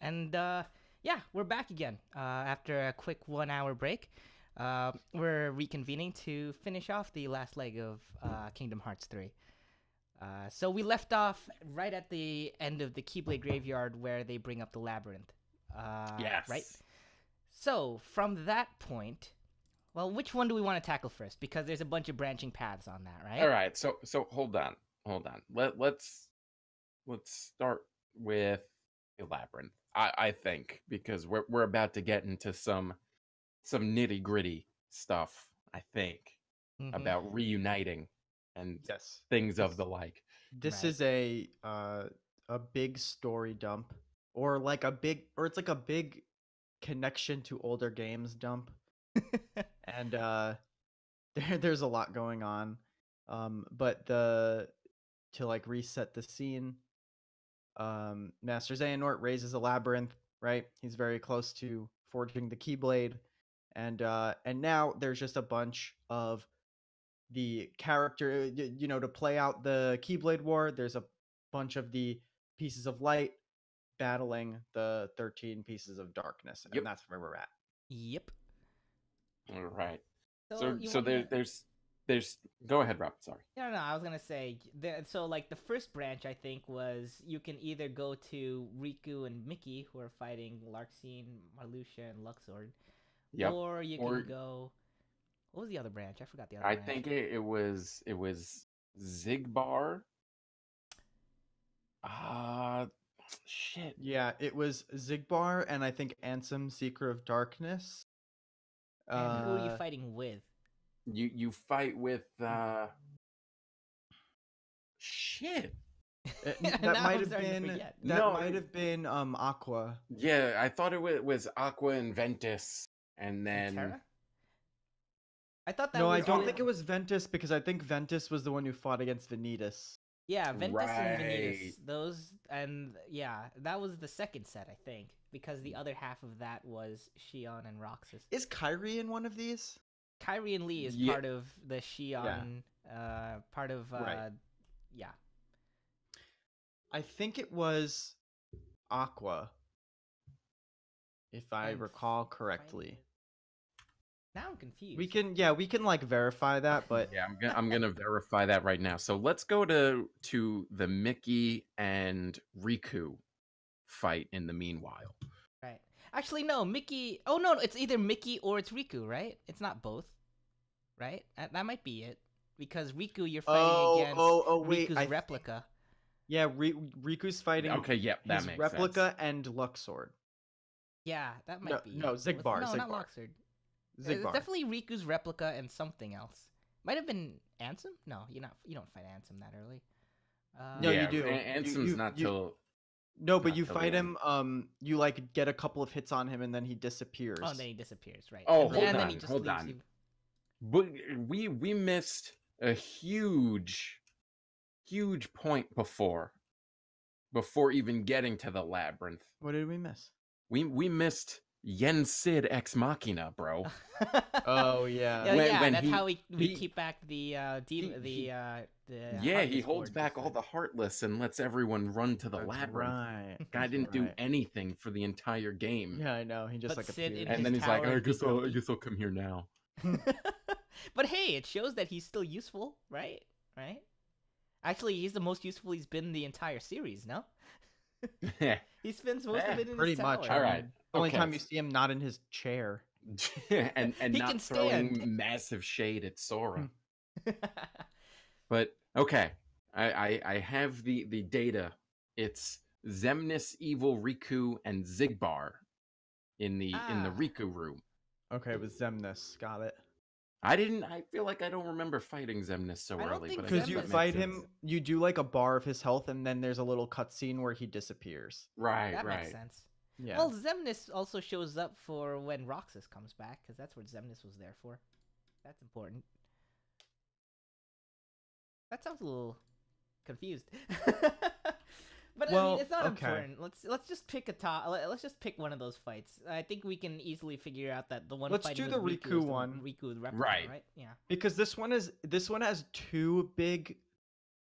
And yeah, we're back again after a quick 1 hour break. We're reconvening to finish off the last leg of Kingdom Hearts 3. So we left off right at the end of the Keyblade Graveyard where they bring up the labyrinth. Yes. Right? So from that point, well, which one do we want to tackle first? Because there's a bunch of branching paths on that, right? All right. So hold on. Let's start with the labyrinth. I think because we're about to get into some nitty gritty stuff. I think Mm-hmm. about reuniting and Yes. things of the like. This Right. is a big story dump, or it's like a big connection to older games dump, and there's a lot going on. But to like reset the scene, Master Xehanort raises a labyrinth. Right, he's very close to forging the Keyblade, and now there's just a bunch of the character, to play out the Keyblade War. There's a bunch of the pieces of light battling the 13 pieces of darkness, Yep. and that's where we're at. Yep. All right. So There's go ahead, Rob. Sorry. No, I was gonna say so. Like the first branch, I think was you can either go to Riku and Mickey, who are fighting Larxene, Marluxia, and Luxord, Yep. or you can go. What was the other branch? I forgot the other I branch. think it was Zigbar. Shit. Yeah, it was Zigbar and I think Ansem, Seeker of Darkness. And who are you fighting with? You fight with shit. That might have been Aqua. Yeah, I thought it was Aqua and Ventus, and then Terra? I thought that. No, was I don't think it was Ventus, because I think Ventus was the one who fought against Vanitas. Yeah, Ventus and Vanitas. Right. Those, and yeah, that was the second set, I think, because the other half of that was Xion and Roxas. Is Kyrie in one of these? Kyrie and Lee is part of the Xion, part of, Right. yeah. I think it was Aqua, if I recall correctly. Now I'm confused. We can like verify that, but yeah, I'm gonna verify that right now. So let's go to the Mickey and Riku fight in the meanwhile. Right. Actually, no, Mickey. Oh no, it's either Mickey or it's Riku, right? It's not both, right? That might be it, because Riku, you're fighting against Riku's replica. Yeah, Riku's fighting. Okay, yeah, that his makes replica and Luxord. Yeah, that might be. No, Zigbar. No, Zigbar. not Luxord. Zigbar. It's definitely Riku's replica and something else. Might have been Ansem. No, you don't fight Ansem that early. No, yeah, you do. Ansem's not till. No, but you fight him. You like get a couple of hits on him, and then he disappears. Oh, and then he disappears, right? Oh, and then he just hold on. But we missed a huge point before even getting to the labyrinth. What did we miss? We missed Yen Sid Ex Machina, bro. Oh yeah. That's how we keep back the he holds back all the Heartless and lets everyone run to the labyrinth. Right. Guy didn't do anything for the entire game. Yeah, I know. He just appeared. And then he's like, I guess I'll come here now. But hey, it shows that he's still useful, right? Right? Actually, he's the most useful he's been in the entire series, no? He spends most of it in his tower. Much. All right. Only time you see him not in his chair. and not throwing massive shade at Sora. But okay, I have the data. It's Xemnas, Evil, Riku, and Zigbar in the Riku room. Okay, it was Xemnas. Got it. I feel like I don't remember fighting Xemnas so early. Because you fight him, you do like a bar of his health, and then there's a little cutscene where he disappears. Right, that makes sense. Yeah. Well, Xemnas also shows up for when Roxas comes back, because that's what Xemnas was there for. That's important. That sounds a little confused. But I mean, it's not important. Let's just pick let's just pick one of those fights. I think we can easily figure out that the one. Let's do the Riku one. Riku the replica, right? Yeah. Because this one has two big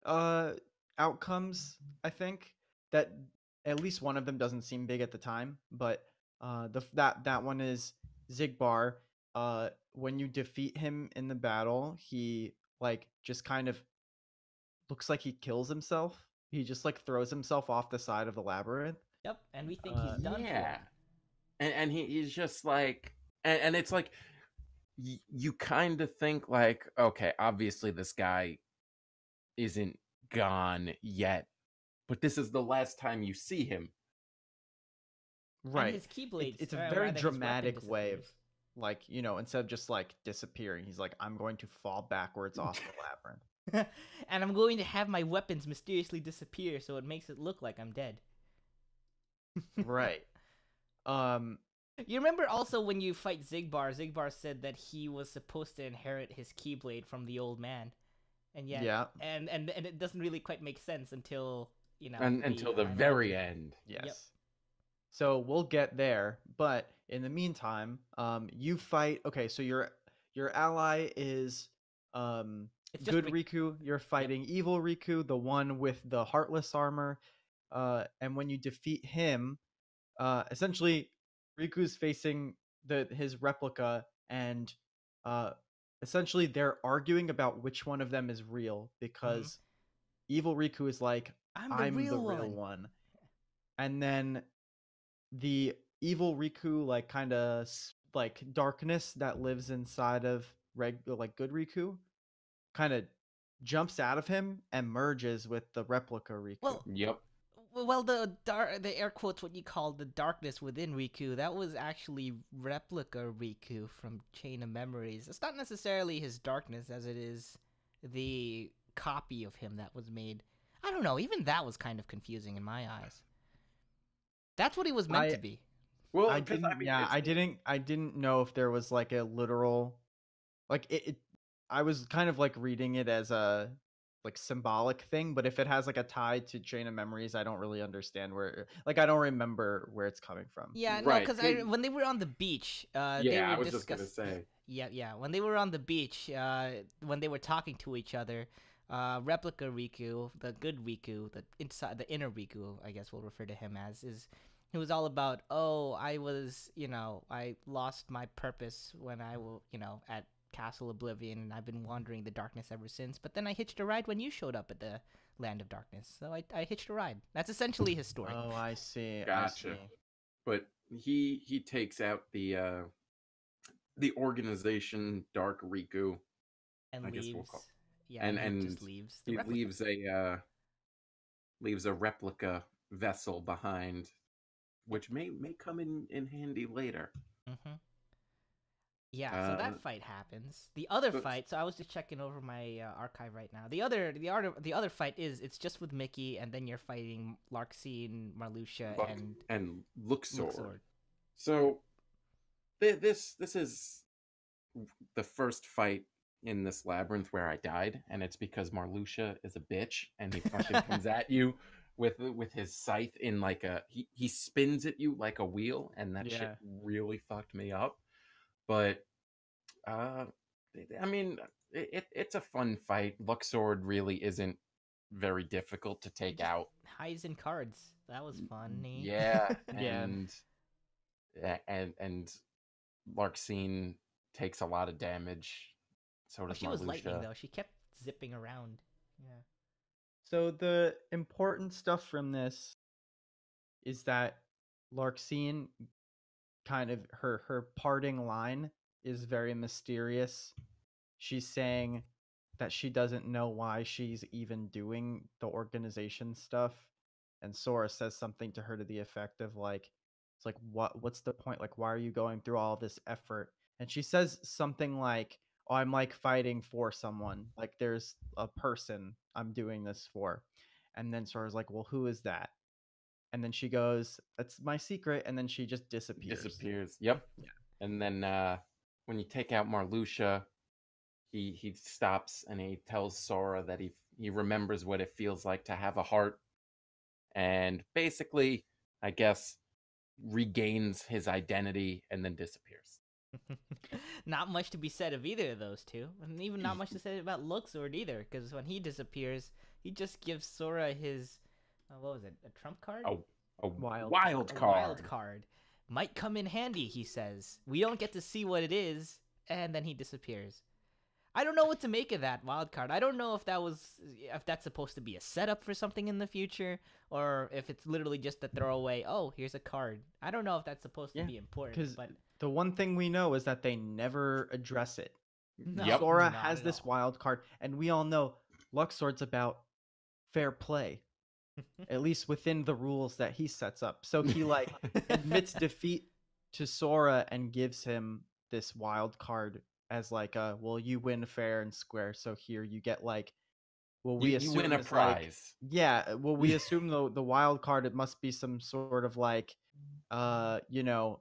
outcomes. I think that at least one of them doesn't seem big at the time, but that one is Zigbar. When you defeat him in the battle, he like just kind of looks like he kills himself. He just like throws himself off the side of the labyrinth. Yep, and we think he's done Yeah. for. And he's just like, and it's like, you kind of think like, okay, obviously this guy isn't gone yet, but this is the last time you see him. Right. And his keyblades. It's a very dramatic way of, like, you know, instead of just like disappearing, he's like, I'm going to fall backwards off the labyrinth. And I'm going to have my weapons mysteriously disappear, so it makes it look like I'm dead. Right. You remember also when you fight Zigbar, Zigbar said that he was supposed to inherit his keyblade from the old man. And yet, yeah. And it doesn't really quite make sense until, you know, until the very end. Yes. Yep. So we'll get there, but in the meantime, you fight. Okay, so your ally is good Riku. You're fighting evil Riku, the one with the heartless armor. And when you defeat him, essentially Riku's facing his replica, and essentially they're arguing about which one of them is real, because evil Riku is like, I'm the real one. And then the evil Riku, like, kind of like darkness that lives inside of like good Riku, kind of jumps out of him and merges with the replica Riku. Well, the air quotes what you call the darkness within Riku, that was actually replica Riku from Chain of Memories. It's not necessarily his darkness as it is the copy of him that was made. I don't know, even that was kind of confusing in my eyes. That's what he was meant to be. Well, I didn't know if there was like a literal, like it I was kind of like reading it as a like symbolic thing, but if it has like a tie to Chain of Memories, I don't really understand where, like, I don't remember where it's coming from. Yeah, no, because when they were on the beach, they were I was just gonna say. Yeah, when they were on the beach, when they were talking to each other, replica Riku, the good Riku, the inner Riku, I guess we'll refer to him as, he was all about, I lost my purpose when I will, at Castle Oblivion, and I've been wandering the darkness ever since. But then I hitched a ride when you showed up at the Land of Darkness, so I hitched a ride. That's essentially his story. Oh, I see. Gotcha. I see. But he takes out the organization Dark Riku, and leaves. And just leaves. He leaves a replica vessel behind, which may come in handy later. Mm-hmm. Yeah, so that fight happens. The other fight, so I was just checking over my archive right now. The other fight it's just with Mickey, and then you're fighting Larxene, Marluxia, and Luxord. So this is the first fight in this labyrinth where I died, and it's because Marluxia is a bitch, and he fucking comes at you with his scythe in like he spins at you like a wheel, and that shit really fucked me up. But I mean, it's a fun fight. Luxord really isn't very difficult to take out. Hides in cards. That was funny. Yeah, and Larxene takes a lot of damage. So does she was Marluxia. lightning though. She kept zipping around. Yeah. So the important stuff from this is that Larxene, kind of her parting line is very mysterious. She's saying that she doesn't know why she's even doing the organization stuff, and Sora says something to her to the effect of like, it's like, what's the point? Like, why are you going through all this effort? And she says something like, oh, I'm like fighting for someone, like there's a person I'm doing this for. And then Sora's like, well, who is that? And then she goes, that's my secret. And then she just disappears. Yep. Yeah. And then when you take out Marluxia, he stops and he tells Sora that he remembers what it feels like to have a heart, and basically, I guess, regains his identity and then disappears. Not much to be said of either of those two, and even not much to say about Luxord either, because when he disappears, he just gives Sora his what was it, a trump card? Oh, A Wild wild A card. wild card might come in handy, he says. We don't get to see what it is, and then he disappears. I don't know what to make of that wild card. I don't know if that's supposed to be a setup for something in the future, or if it's literally just a throwaway. Oh, here's a card. I don't know if that's supposed to be important. But the one thing we know is that they never address it. no, Sora not has at this all. wild card, and we all know Luxord's about fair play, at least within the rules that he sets up. So he like admits defeat to Sora and gives him this wild card as like well, you win fair and square, so here you get like, well, we You assume win a it's like, prize. yeah, well, we assume the wild card, it must be some sort of like you know,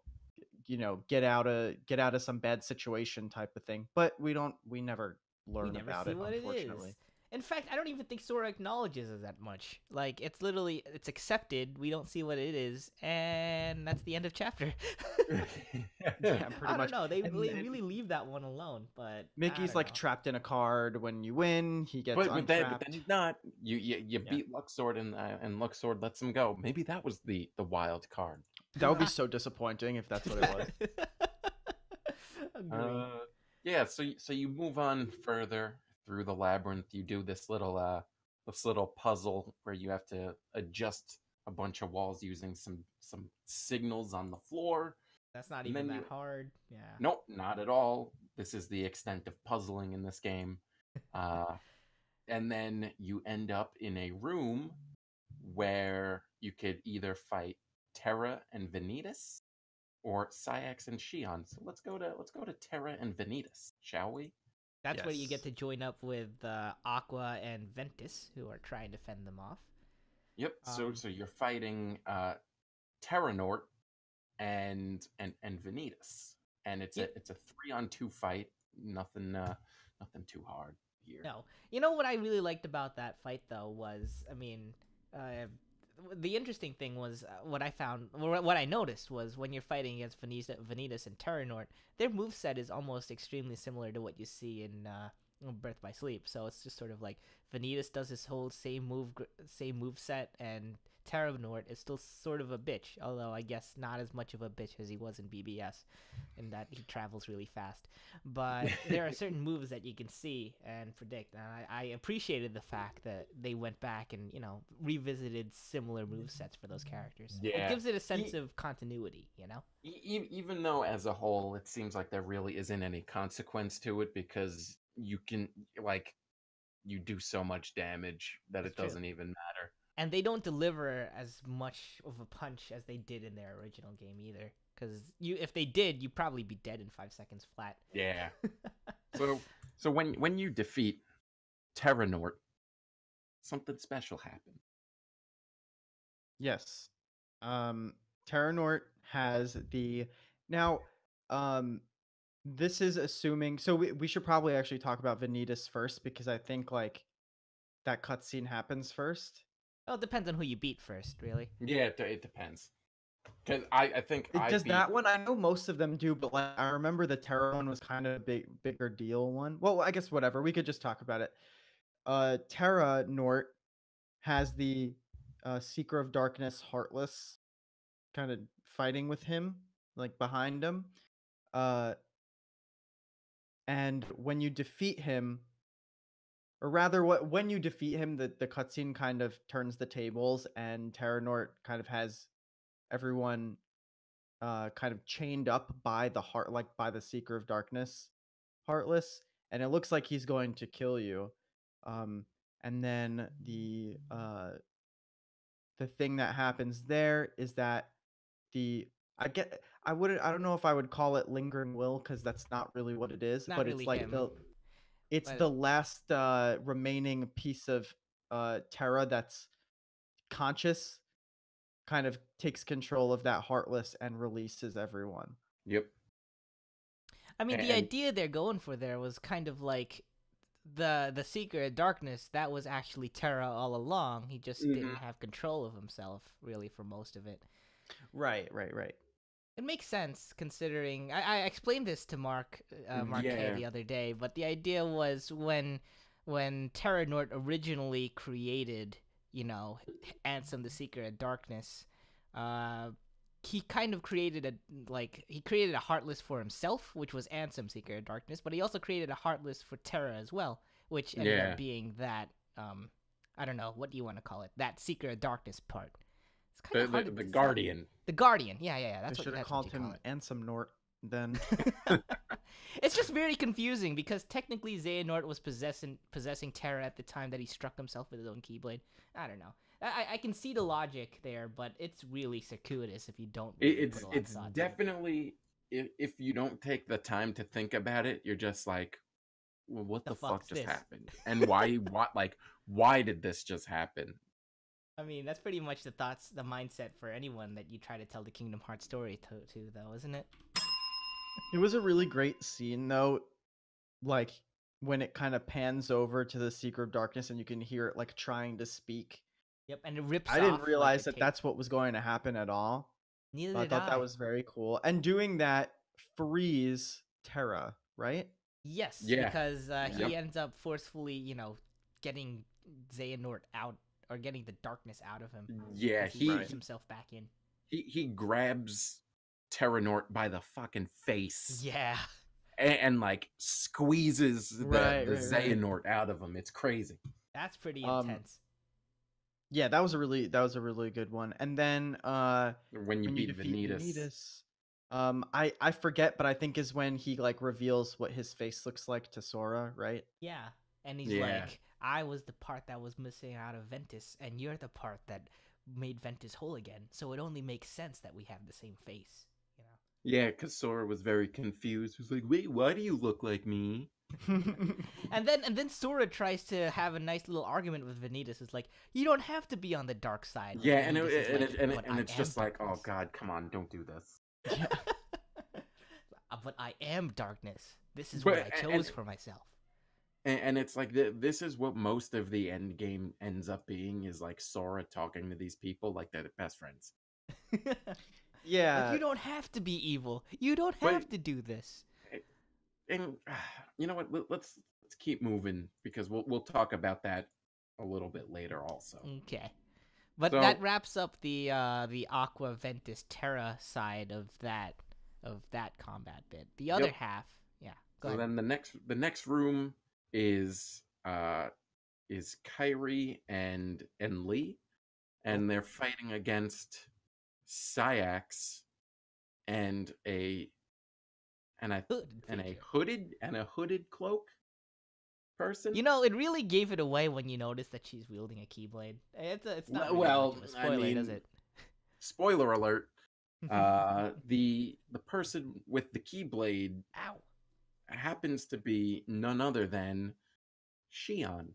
get out of some bad situation type of thing, but we never We learn never about see it, what it unfortunately. is. In fact, I don't even think Sora acknowledges it that much. Like, it's literally, it's accepted, we don't see what it is, and that's the end of chapter. Yeah, pretty I don't much. know, they And really leave that one alone, but I Mickey's don't like know. trapped in a card. When you win, he gets but untrapped. then he's not. You beat Luxord and Luxord lets him go. Maybe that was the wild card. That would be so disappointing if that's what it was. Agree. Yeah, so you move on further through the labyrinth. You do this little puzzle where you have to adjust a bunch of walls using some signals on the floor. That's not And even then that hard. Yeah. Nope, not at all. This is the extent of puzzling in this game. And then you end up in a room where you could either fight Terra and Vanitas or Syax and Shion. So let's go to Terra and Vanitas, shall we? That's where you get Yes. to join up with Aqua and Ventus, who are trying to fend them off. Yep. So you're fighting Terranort and Vanitas, and it's Yep. a 3-on-2 fight. Nothing too hard here. No. You know what I really liked about that fight, though, was, I mean, the interesting thing was what I noticed was when you're fighting against Vanitas and Terranort, their moveset is almost extremely similar to what you see in Birth by Sleep. So it's just sort of like Vanitas does his whole same move set, and Terranort is still sort of a bitch, although I guess not as much of a bitch as he was in BBS, in that he travels really fast. But there are certain moves that you can see and predict, and I appreciated the fact that they went back and revisited similar move sets for those characters. Yeah. It gives it a sense of continuity, Even though as a whole it seems like there really isn't any consequence to it, because you can you do so much damage that it doesn't even matter. And they don't deliver as much of a punch as they did in their original game either. Because if they did, you'd probably be dead in 5 seconds flat. Yeah. So when you defeat Terranort, something special happened. Yes. Terranort has the now. This is assuming. So we should probably actually talk about Vanitas first, because I think like that cutscene happens first. Well, it depends on who you beat first, really. Yeah, it depends. Because I think Does that one? I know most of them do, but like I remember the Terra one was kind of a bigger deal one. Well, I guess whatever. We could just talk about it. Terranort has the Seeker of Darkness Heartless kind of fighting with him, like behind him. And when you defeat him, or rather, when you defeat him, the cutscene kind of turns the tables, and Terranort kind of has everyone kind of chained up by the by the Seeker of Darkness Heartless, and it looks like he's going to kill you. And then the thing that happens there is that I don't know if I would call it lingering will, because that's not really what it is, Not but really it's like him. the last remaining piece of Terra that's conscious, kind of takes control of that Heartless and releases everyone. Yep. I mean, the idea they're going for there was kind of like the Seeker of Darkness. That was actually Terra all along. He just didn't have control of himself, really, for most of it. Right. It makes sense, considering I explained this to Mark K the other day, but the idea was when Terranort originally created, Ansem the Seeker of Darkness, he kind of created a Heartless for himself, which was Ansem, Seeker of Darkness, but he also created a Heartless for Terra as well, which ended up being that I don't know, what do you want to call it? That Seeker of Darkness part. It's kind of hard. The Guardian. The Guardian. Yeah. That's they what should have that's called what you him call it. Ansem Nort then. It's just very confusing because technically Xehanort was possessing Terra at the time that he struck himself with his own Keyblade. I don't know. I can see the logic there, but it's really circuitous if you don't. Really put a lot of thought to definitely if you don't take the time to think about it, you're just like, well, what the fuck just happened, and why did this just happen? I mean, that's pretty much the mindset for anyone that you try to tell the Kingdom Hearts story to though, isn't it? It was a really great scene, though, like when it kind of pans over to the Seeker of Darkness and you can hear it like trying to speak. Yep, and it rips I off, didn't realize like, that that's what was going to happen at all. Neither I did thought that was very cool. And doing that frees Terra, right? Yes, Yeah. because he ends up forcefully, getting Xehanort out, or getting the darkness out of him. Yeah, he puts himself back in. He grabs Terranort by the fucking face. Yeah. And like squeezes the Xehanort out of him. It's crazy. That's pretty intense. Yeah, that was a really good one. And then when you beat Vanitas. I forget, but I think is when he like reveals what his face looks like to Sora, right? Yeah. And he's like, I was the part that was missing out of Ventus, and you're the part that made Ventus whole again. So it only makes sense that we have the same face, Yeah, because Sora was very confused. He was like, wait, why do you look like me? and then Sora tries to have a nice little argument with Vanitas. It's like, you don't have to be on the dark side. Yeah, and it's just like, oh god, come on, don't do this. Yeah. But I am darkness. This is what I chose for myself. And it's like, this is what most of the end game ends up being, is like Sora talking to these people like they're best friends. Yeah. Like, you don't have to be evil. You don't have to do this. And you know what? Let's keep moving, because we'll talk about that a little bit later also. Okay. But that wraps up the Aqua Ventus Terra side of that combat bit. The other half, go ahead. Then the next room is Kyrie and Lee, and they're fighting against Syax and a hooded cloak person. It really gave it away when you notice that she's wielding a Keyblade. It's not really much of a spoiler, does it? Spoiler alert. The person with the Keyblade happens to be none other than Xion.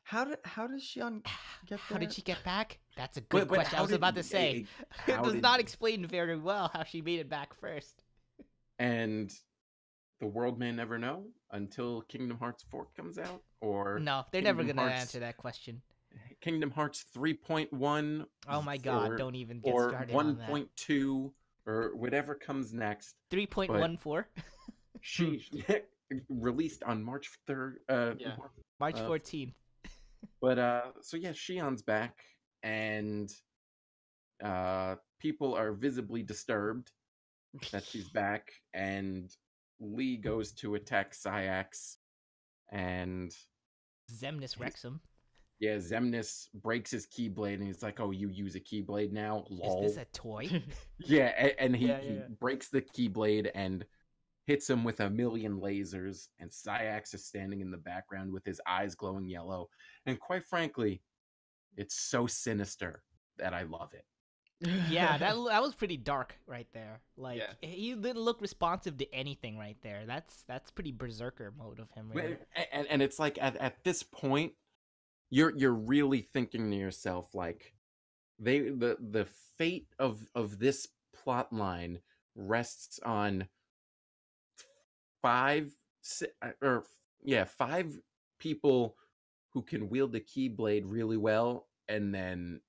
How does Xion get there? How did she get back? That's a good question. I was about to say. It does not explain very well how she made it back first. And the world may never know until Kingdom Hearts 4 comes out, or no, they're never going to answer that question. Kingdom Hearts 3.1. Oh my god, don't even get started on that. Or 1.2, or whatever comes next. 3.14? She released on March 3rd. March 14th. But so yeah, Xion's back, and people are visibly disturbed that she's back, and Lee goes to attack Syax, and Xemnas wrecks him. Yeah, Xemnas breaks his Keyblade, and he's like, "Oh, you use a Keyblade now? Lol." Is this a toy? Yeah, and he breaks the Keyblade and hits him with a million lasers, and Syax is standing in the background with his eyes glowing yellow. And quite frankly, it's so sinister that I love it. Yeah, that was pretty dark right there. Like, he didn't look responsive to anything right there. That's pretty berserker mode of him, really. And it's like at this point, you're really thinking to yourself, like, the fate of this plot line rests on five people who can wield the Keyblade really well, and then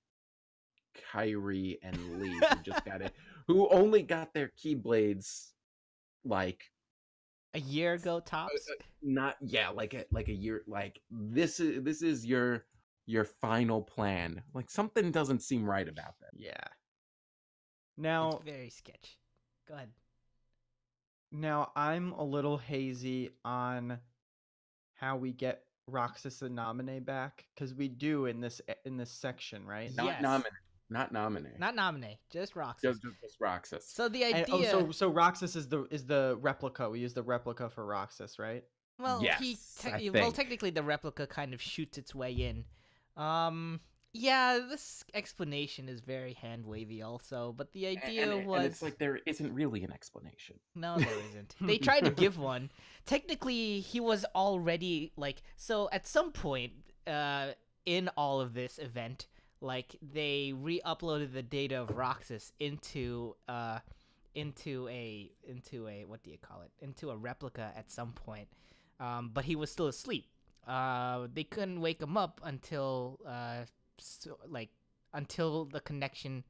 Kyrie and Lee who just got it, who only got their Keyblades like a year ago tops. Like a year. Like this is your your final plan. Like, something doesn't seem right about that. Yeah. Now, it's very sketch. Go ahead. Now, I'm a little hazy on how we get Roxas and Naminé back, because we do in this section, right? Yes. Not Naminé. Not Naminé, just Roxas. Just Roxas. So the idea. So Roxas is the replica. We use the replica for Roxas, right? Well, yes, technically the replica kind of shoots its way in. Yeah, this explanation is very hand wavy also, but the idea was and it's like there isn't really an explanation. No, there isn't. They tried to give one. Technically, he was already like so at some point in all of this event, like they re-uploaded the data of Roxas into a what do you call it? Into a replica at some point. But he was still asleep. They couldn't wake him up until until the connection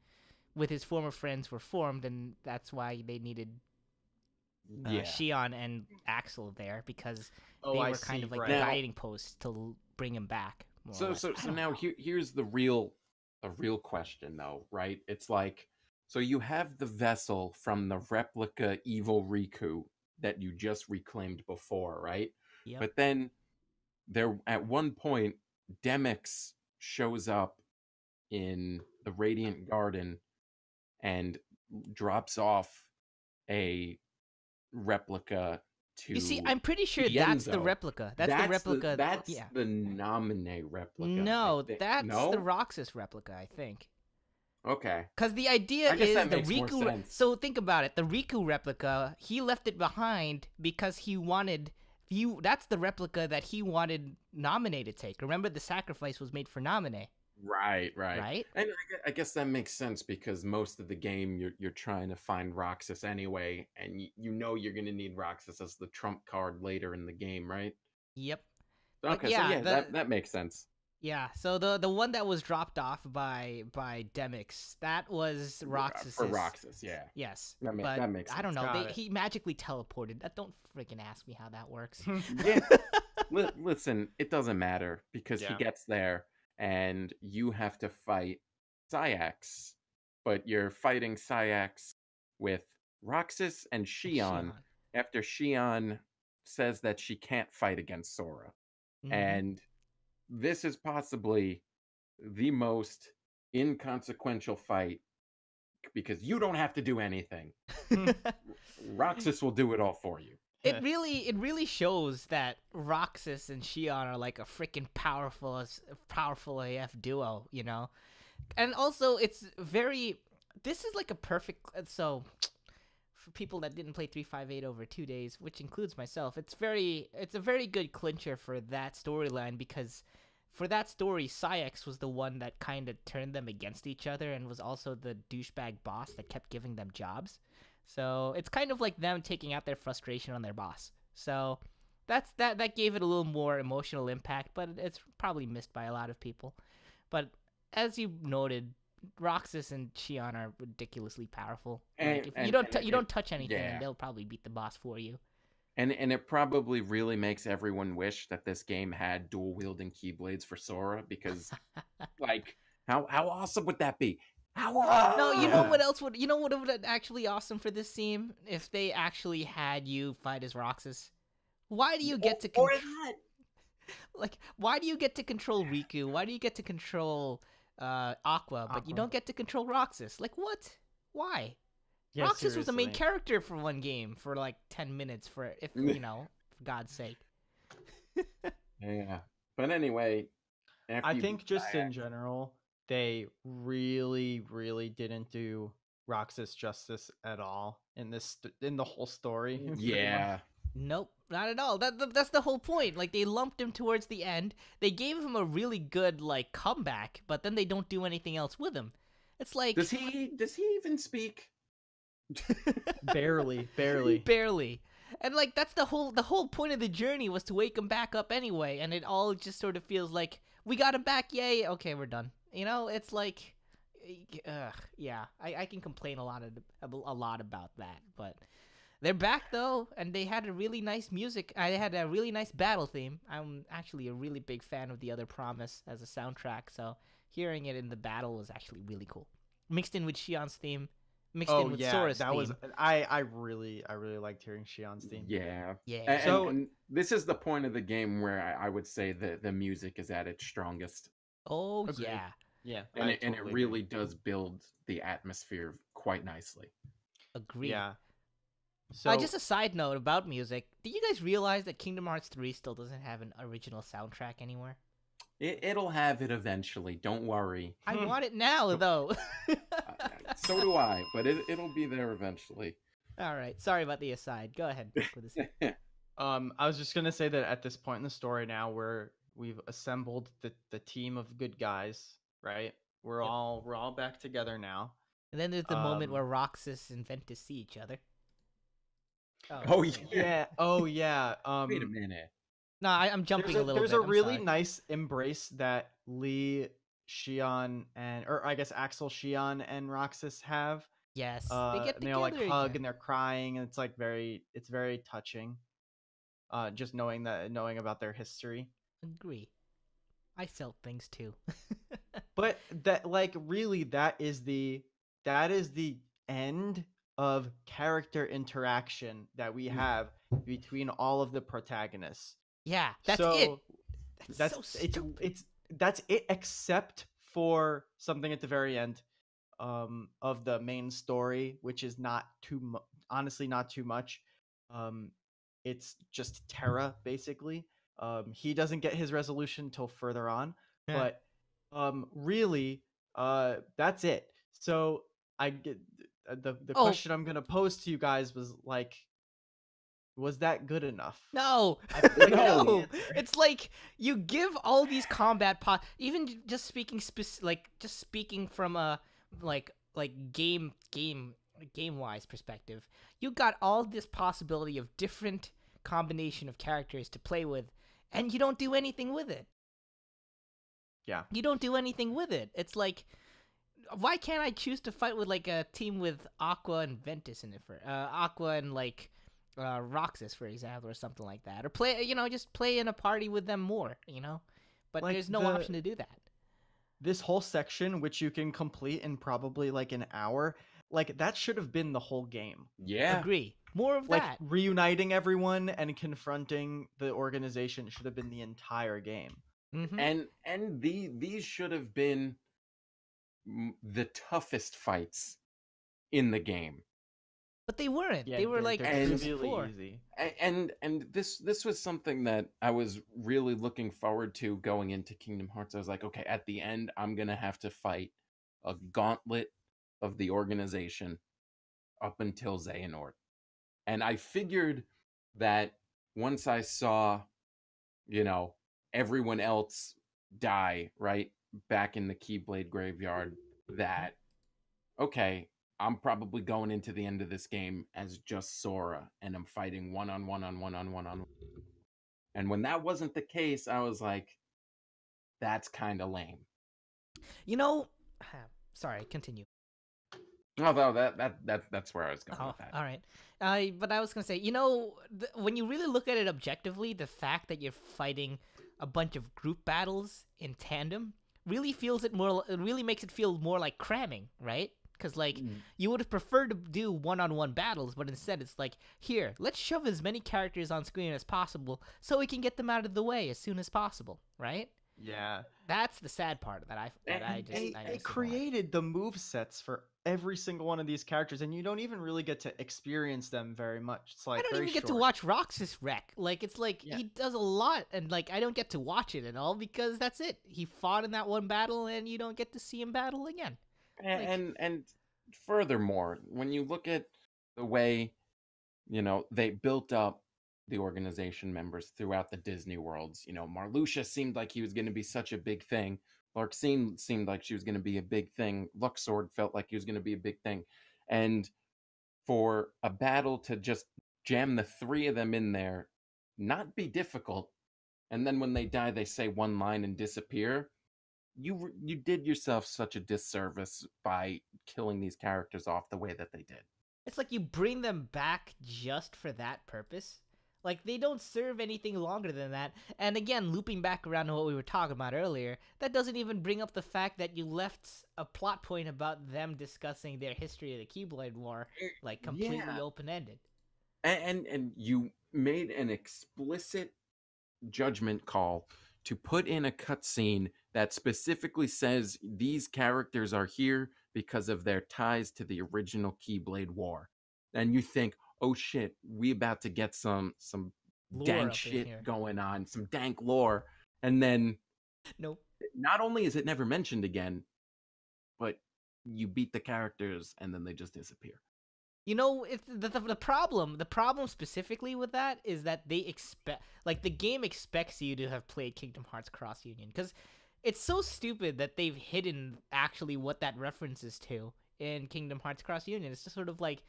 with his former friends were formed, and that's why they needed Shion and Axel there, because they were kind of like the guiding posts to bring him back. So now here's the real question though, right? It's like, so you have the vessel from the replica evil Riku that you just reclaimed before, right? Yep. But then there at one point Demyx shows up in the Radiant Garden and drops off a replica to. You see, I'm pretty sure that's the replica. That's the replica. That's the Naminé replica. No, that's the Roxas replica, I think. Okay. Because the idea is the Riku. So think about it. The Riku replica, he left it behind because he wanted. That's the replica that he wanted Naminé to take. Remember, the sacrifice was made for Naminé. Right. Right. And I guess that makes sense because most of the game you're trying to find Roxas anyway, and you're going to need Roxas as the trump card later in the game, right? Yep. Okay, that makes sense. Yeah, so the one that was dropped off by Demyx, that was Roxas. For Roxas, yeah. Yes, that makes sense. I don't know. He magically teleported. Don't freaking ask me how that works. Yeah. Listen, it doesn't matter because he gets there and you have to fight Sayax, but you're fighting Sayax with Roxas and Shion after Shion says that she can't fight against Sora. Mm-hmm. And this is possibly the most inconsequential fight because you don't have to do anything. Roxas will do it all for you. It really shows that Roxas and Shion are like a freaking powerful AF duo, you know? And also this is like a perfect, so for people that didn't play 358 over 2 days, which includes myself, it's a very good clincher for that storyline, because for that story, Sayax was the one that kind of turned them against each other and was also the douchebag boss that kept giving them jobs. So it's kind of like them taking out their frustration on their boss. So that gave it a little more emotional impact, but it's probably missed by a lot of people. But as you noted, Roxas and Shion are ridiculously powerful. If you don't touch anything, and they'll probably beat the boss for you. And it probably really makes everyone wish that this game had dual wielding keyblades for Sora, because like how awesome would that be? No, you know what else would actually awesome for this team if they actually had you fight as Roxas? Why do you get to why do you get to control Riku? Why do you get to control Aqua, but you don't get to control Roxas? Like, what? Why? Yeah, Roxas was the main character for one game for like 10 minutes for God's sake. Yeah. But anyway, I think just in general, they really, really didn't do Roxas justice at all in the whole story. Yeah. Nope, not at all. That's the whole point. Like, they lumped him towards the end. They gave him a really good like comeback, but then they don't do anything else with him. It's like, does he even speak? barely. And like that's the whole point of the journey was to wake him back up anyway, and it all just sort of feels like we got him back, yay, okay, we're done. You know, it's like, yeah, I can complain a lot about that, but They're back though, and they had a really nice music. I had a really nice battle theme. I'm actually a really big fan of The Other Promise as a soundtrack, so hearing it in the battle was actually really cool. Mixed in with Shion's theme, mixed in with Sora's that theme. was I really liked hearing Shion's theme. Yeah. Yeah. And this is the point of the game where I would say that the music is at its strongest. Oh, Agreed. yeah. Yeah. And it really does build the atmosphere quite nicely. Agreed. Yeah. So just a side note about music. Do you guys realize that Kingdom Hearts 3 still doesn't have an original soundtrack anymore? It'll have it eventually. Don't worry. I want it now, though. So do I, but it'll be there eventually. All right. Sorry about the aside. Go ahead. I was just gonna say that at this point in the story now, where we've assembled the team of good guys, right? We're all back together now. And then there's the moment where Roxas and Ventus see each other. Oh yeah. Oh yeah. Wait a minute. No, I'm jumping a little bit. There's a really nice embrace that Lee, Shion, or I guess Axel, Shion, and Roxas have. Yes, they get together. They all like hug and they're crying, and it's very touching. Just knowing about their history. Agree. I felt things too. But that really that is the end of character interaction that we have between all of the protagonists. Yeah, that's it. That's so stupid. That's it, except for something at the very end of the main story, which is honestly not too much. It's just Terra basically. He doesn't get his resolution till further on, but really that's it. So I get the question I'm gonna pose to you guys was that good enough? No, No. It's like you give all these combat even just speaking speaking from a game wise perspective. You got all this possibility of different combination of characters to play with, and you don't do anything with it. Yeah, you don't do anything with it. It's like, why can't I choose to fight with like a team with Aqua and Ventus in it for Aqua and Roxas, for example, or something like that, or just play in a party with them more, but there's no option to do that. This whole section, which you can complete in probably like an hour, that should have been the whole game. Yeah, agree. More of that. Reuniting everyone and confronting the organization should have been the entire game. Mm-hmm. And these should have been the toughest fights in the game. But they weren't. Yeah, they were really easy. And this was something that I was really looking forward to going into Kingdom Hearts. I was like, okay, at the end, I'm gonna have to fight a gauntlet of the organization up until Xehanort. And I figured that once I saw, everyone else die right back in the Keyblade graveyard, that okay, I'm probably going into the end of this game as just Sora, and I'm fighting one-on-one. And when that wasn't the case, I was like, that's kind of lame. Sorry, continue. Although that's where I was going with that. All right. But I was going to say, when you really look at it objectively, the fact that you're fighting a bunch of group battles in tandem really makes it feel more like cramming, right? Because, you would have preferred to do one-on-one battles, but instead it's like, here, let's shove as many characters on screen as possible so we can get them out of the way as soon as possible, right? Yeah. That's the sad part that It created the movesets for every single one of these characters, and you don't even really get to experience them very much. It's like I don't even get to watch Roxas wreck. He does a lot, and I don't get to watch it and all because that's it. He fought in that one battle, and you don't get to see him battle again. And furthermore, when you look at the way, they built up the organization members throughout the Disney worlds, Marluxia seemed like he was going to be such a big thing. Larxene seemed like she was going to be a big thing. Luxord felt like he was going to be a big thing. And for a battle to just jam the three of them in there, not be difficult, and then when they die, they say one line and disappear, you did yourself such a disservice by killing these characters off the way that they did. It's like you bring them back just for that purpose. Like, they don't serve anything longer than that. And again, looping back around to what we were talking about earlier, that doesn't even bring up the fact that you left a plot point about them discussing their history of the Keyblade War, like, completely open-ended. And you made an explicit judgment call to put in a cutscene that specifically says these characters are here because of their ties to the original Keyblade War. And you think, oh shit, we about to get some Lore dank up in shit here. going on, some dank lore. And then Nope. not only is it never mentioned again, but you beat the characters and then they just disappear. You know, if the problem specifically with that is that they expect, like, the game expects you to have played Kingdom Hearts Cross Union, because it's so stupid that they've hidden actually what that references to in Kingdom Hearts Cross Union. It's just sort of like,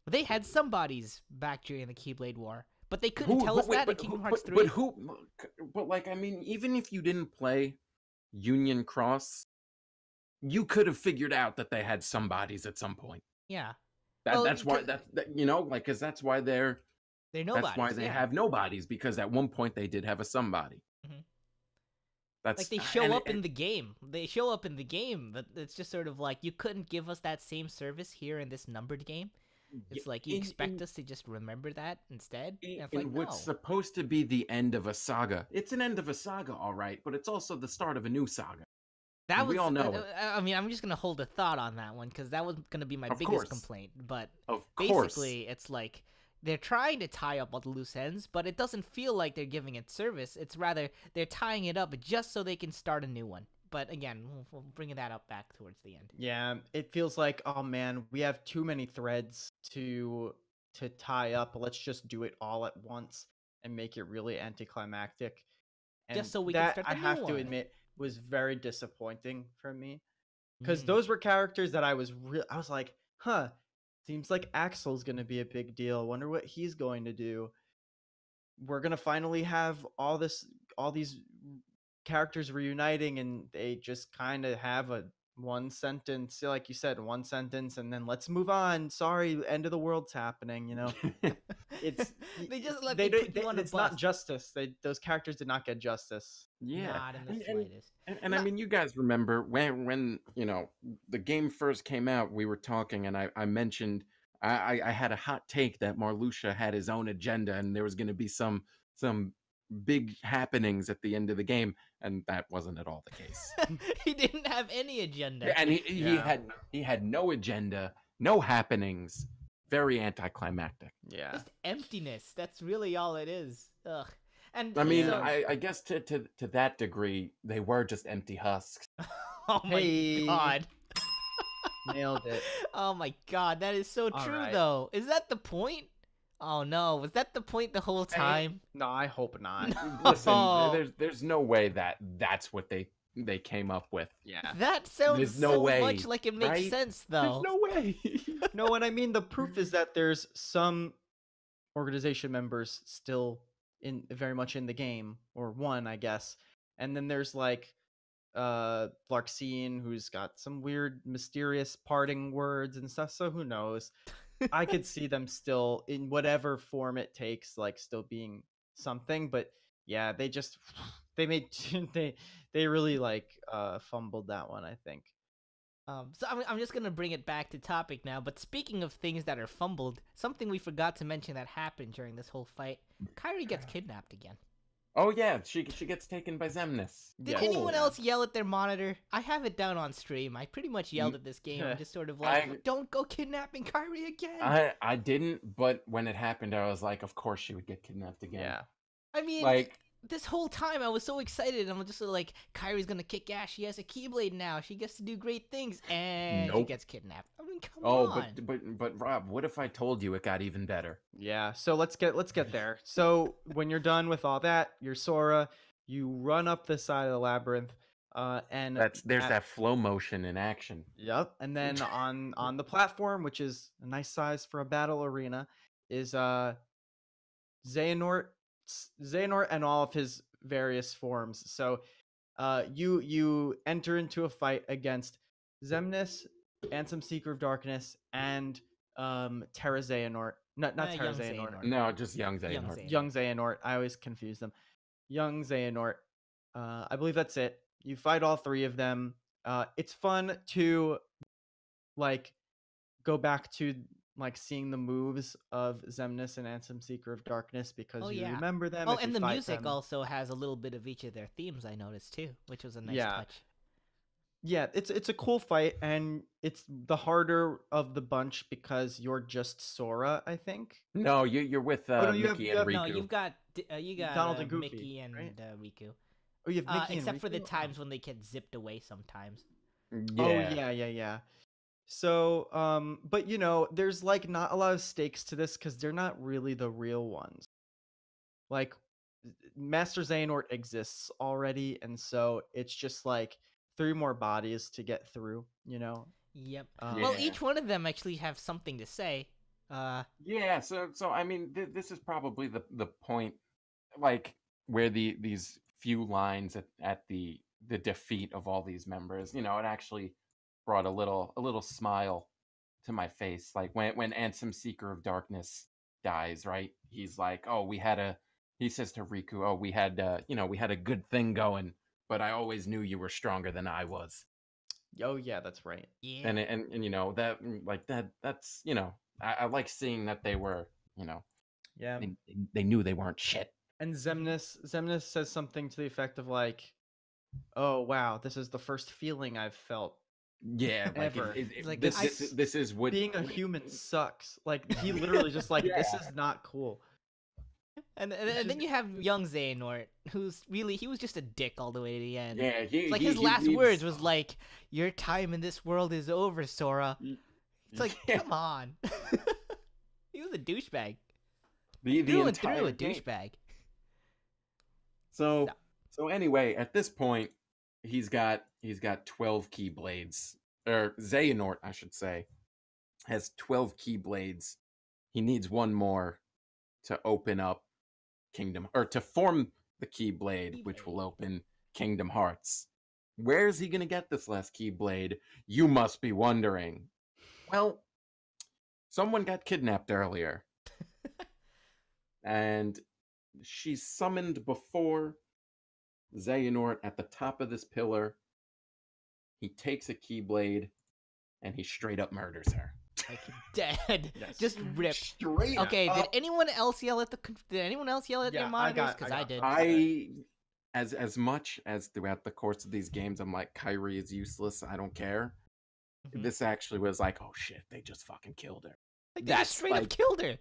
they had some bodies back during the Keyblade War, but they couldn't tell us that in Kingdom Hearts 3. But like, I mean, even if you didn't play Union Cross, you could have figured out that they had some bodies at some point. Yeah. That's why you know, like, because that's why they're nobodies. That's why they have nobodies, because at one point they did have a somebody. Mm-hmm. That's like, they show up in the game. They show up in the game, but it's just sort of like, you couldn't give us that same service here in this numbered game. It's like, you expect us to just remember that instead? In like, what's supposed to be the end of a saga. It's an end of a saga, all right, but it's also the start of a new saga. We all know it. I mean, I'm just going to hold a thought on that one, because that was going to be my biggest complaint. But basically, it's like, they're trying to tie up all the loose ends, but it doesn't feel like they're giving it service. It's rather, they're tying it up just so they can start a new one. But again, we'll bring that up back towards the end. Yeah, it feels like, oh man, we have too many threads to tie up. Let's just do it all at once and make it really anticlimactic. And just so we can start the I new have one. to admit, was very disappointing for me, because those were characters that I was like, huh, seems like Axel's gonna be a big deal. Wonder what he's going to do. We're gonna finally have all these characters reuniting, and they just kind of have a one sentence, like you said, one sentence, and then let's move on. Sorry, end of the world's happening. You know, it's they just let it's not justice. Those characters did not get justice. Yeah, not in the slightest. And I mean, you guys remember when you know the game first came out, we were talking, and I mentioned I had a hot take that Marluxia had his own agenda, and there was going to be some big happenings at the end of the game, and that wasn't at all the case. He didn't have any agenda, and he had no agenda, no happenings. Very anticlimactic. Yeah, just emptiness. That's really all it is. Ugh. And I mean, I guess to that degree, they were just empty husks. Oh my god. Nailed it. Oh my god, that is so true, right. though. Is that the point? Oh no, was that the point the whole time? No, I hope not. Listen, there's no way that's what they came up with. Yeah, that sounds much like it makes sense, though. There's no way. No, and I mean, the proof is that there's some organization members still very much in the game, or one, I guess, and then there's like Larxene, who's got some weird mysterious parting words and stuff, so who knows. I could see them still, in whatever form it takes, like still being something, but yeah, they really like fumbled that one, I think. So I'm just gonna bring it back to topic now, but speaking of things that are fumbled, something we forgot to mention that happened during this whole fight, Kairi gets kidnapped again. Oh yeah, she gets taken by Xemnas. Did anyone else yell at their monitor? I have it down on stream. I pretty much yelled at this game. I'm just sort of like, don't go kidnapping Kairi again. I didn't, but when it happened, I was like, of course she would get kidnapped again. Yeah. I mean, like, this whole time I was so excited. I'm just like, Kairi's gonna kick ass. She has a Keyblade now. She gets to do great things, and she gets kidnapped. I mean, come on. But Rob, what if I told you it got even better? Yeah. So let's get there. So when you're done with all that, you're Sora. You run up the side of the labyrinth, and there's that flow motion in action. Yep. And then on the platform, which is a nice size for a battle arena, is Xehanort and all of his various forms. So you enter into a fight against Xemnas, Ansem Seeker of Darkness, and Terra Xehanort. Not Terra Young Xehanort. Xehanort. No, just young Xehanort. Young Xehanort. I always confuse them. Young Xehanort. I believe that's it. You fight all three of them. It's fun to like go back to like seeing the moves of Xemnas and Ansem Seeker of Darkness because you remember them. Oh, and the music also has a little bit of each of their themes. I noticed too, which was a nice touch. Yeah, it's a cool fight, and it's the harder of the bunch because you're just Sora, I think. No, you're with Mickey and Riku. No, you got Donald and Goofy, Mickey and right? Riku. Oh, you have Mickey and except Riku? for the times when they get zipped away sometimes. Yeah. Oh yeah. So, but you know, there's like not a lot of stakes to this because they're not really the real ones. Like, Master Xehanort exists already, and so it's just like 3 more bodies to get through, you know? Yep. Well, each one of them actually have something to say. Yeah, so I mean, this is probably the point, like where these few lines at the defeat of all these members, you know, it actually brought a little smile to my face. Like when Ansem Seeker of Darkness dies, right? He's like, oh, he says to Riku, oh, we had a good thing going, but I always knew you were stronger than I was. Oh yeah, that's right. Yeah. And you know, that's, you know, I like seeing that they were, you know, yeah, they knew they weren't shit. And Xemnas says something to the effect of like, oh wow, this is the first feeling I've felt. Yeah, ever. Like this is what being a human sucks. Like he literally just like this is not cool. And then you have young Xehanort, who's really, he was just a dick all the way to the end. Yeah, his last words was like, "Your time in this world is over, Sora." It's like, come on. He was a douchebag. Through and through a douchebag. So anyway, at this point, he's got 12 Keyblades, or Xehanort, I should say, has 12 Keyblades. He needs one more to open up to form the Keyblade, which will open Kingdom Hearts. Where's he gonna get this last Keyblade? You must be wondering. Well, someone got kidnapped earlier. And she's summoned before Xehanort at the top of this pillar. He takes a Keyblade and he straight up murders her. Like dead. Yes. Just ripped. Straight okay, up. Did anyone else yell at your monitors? Because I did. As much as throughout the course of these games, I'm like, Kyrie is useless. I don't care. Mm-hmm. This actually was like, oh shit, they just fucking killed her. Like, they just straight up killed her.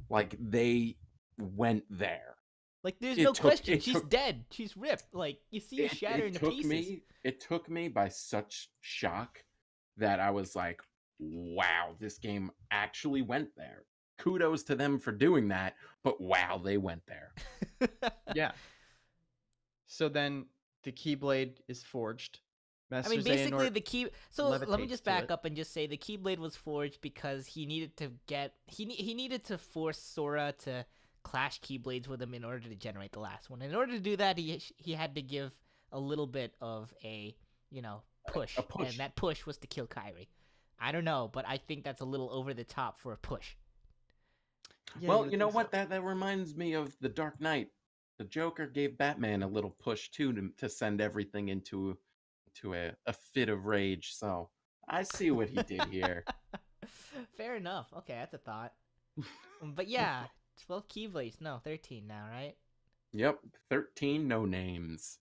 Like they went there. Like there's no question. She's dead. She's ripped. Like you see her shatter into pieces. It took me by such shock that I was like, wow, this game actually went there. Kudos to them for doing that, but wow, they went there. Yeah. So then the Keyblade is forged. Master basically the key. So let me just back up and just say the Keyblade was forged because he needed to get he needed to force Sora to clash Keyblades with him in order to generate the last one. In order to do that, he had to give a little bit of a push, and that push was to kill Kyrie. I don't know, but I think that's a little over the top for a push. Yeah, well, you know what? That reminds me of The Dark Knight. The Joker gave Batman a little push too to send everything into a fit of rage. So I see what he did here. Fair enough. Okay, that's a thought. But yeah, 12 Keyblades. No, 13 now, right? Yep, 13 no names.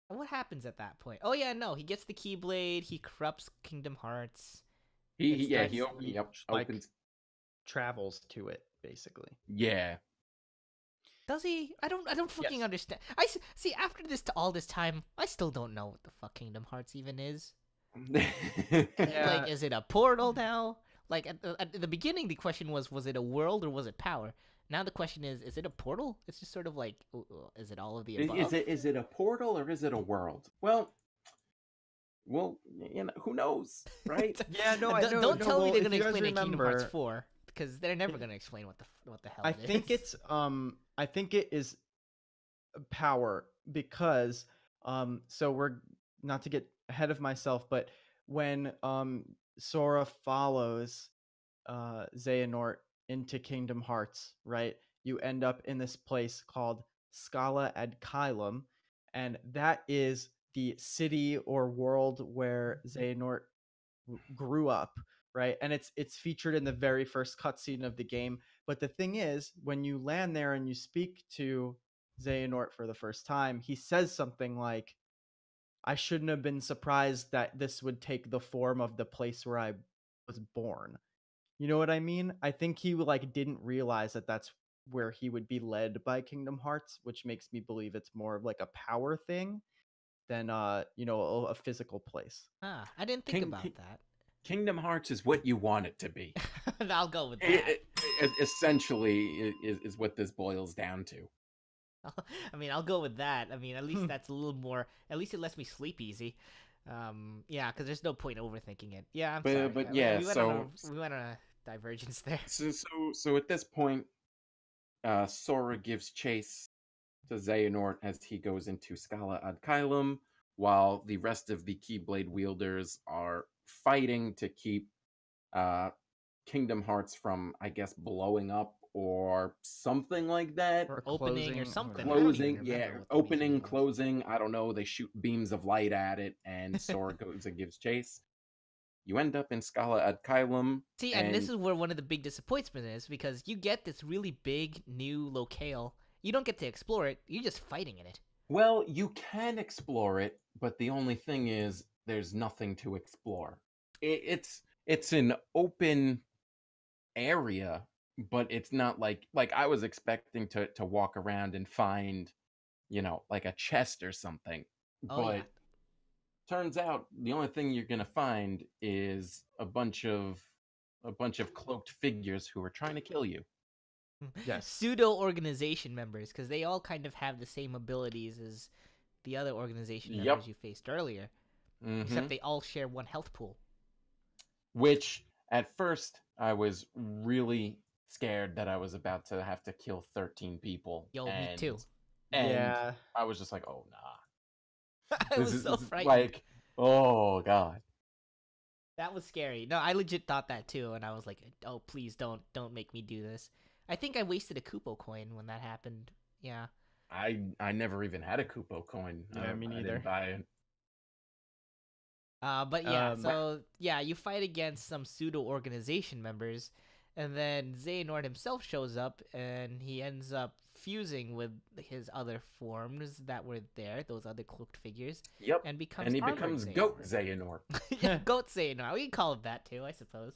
What happens at that point? Oh yeah, no, he gets the Keyblade. He corrupts Kingdom Hearts. He opens, travels to it basically. Yeah. Does he? I don't fucking understand. I see. After all this time, I still don't know what the fuck Kingdom Hearts even is. Yeah. Like, is it a portal now? Like at the beginning, the question was it a world or was it power? Now the question is it a portal? It's just sort of like, is it all of the above? Is it a portal or is it a world? Well, you know, who knows, right? Yeah, no, I know. Don't tell me they're gonna explain in Kingdom Hearts 4 because they're never gonna explain what the hell. I think it is power because so we're not to get ahead of myself, but when Sora follows Xehanort into Kingdom Hearts, right? You end up in this place called Scala ad Kylum, and that is the city or world where Xehanort grew up, right? And it's featured in the very first cutscene of the game. But the thing is, when you land there and you speak to Xehanort for the first time, he says something like, I shouldn't have been surprised that this would take the form of the place where I was born. You know what I mean? I think he like didn't realize that that's where he would be led by Kingdom Hearts, which makes me believe it's more of like a power thing than a physical place. Ah, I didn't think about that. Kingdom Hearts is what you want it to be. I'll go with that. Essentially is what this boils down to. I mean, I'll go with that. I mean, at least that's a little more. At least it lets me sleep easy. Yeah, because there's no point overthinking it. Yeah, I'm sorry. But yeah, we went on a divergence there. So at this point, Sora gives chase to Xehanort as he goes into Scala ad Kylum, while the rest of the Keyblade wielders are fighting to keep Kingdom Hearts from, I guess, blowing up or something like that. Or opening or something. Closing, yeah. Opening, closing, I don't know. They shoot beams of light at it, and Sora goes and gives chase. You end up in Scala ad Kylum. See, and this is where one of the big disappointments is, because you get this really big new locale. You don't get to explore it. You're just fighting in it. Well, you can explore it, but the only thing is there's nothing to explore. It's an open area, but it's not like I was expecting to walk around and find, like a chest or something. But turns out the only thing you're gonna find is a bunch of cloaked figures who are trying to kill you. Yes. Pseudo organization members, because they all kind of have the same abilities as the other organization members you faced earlier, except they all share one health pool. Which at first I was really scared that I was about to have to kill 13 people. Yo, me too. And yeah, I was just like, oh nah. I was so frightened. Like, oh god. That was scary. No, I legit thought that too, and I was like, oh please don't make me do this. I think I wasted a Kupo coin when that happened. Yeah. I never even had a Kupo coin. Yeah, me neither. I didn't buy it. But yeah, so yeah, you fight against some pseudo organization members, and then Xehanort himself shows up, and he ends up fusing with his other forms that were there, those other cloaked figures. Yep. And becomes Goat Xehanort. Yeah, Goat Xehanort. We can call it that too, I suppose.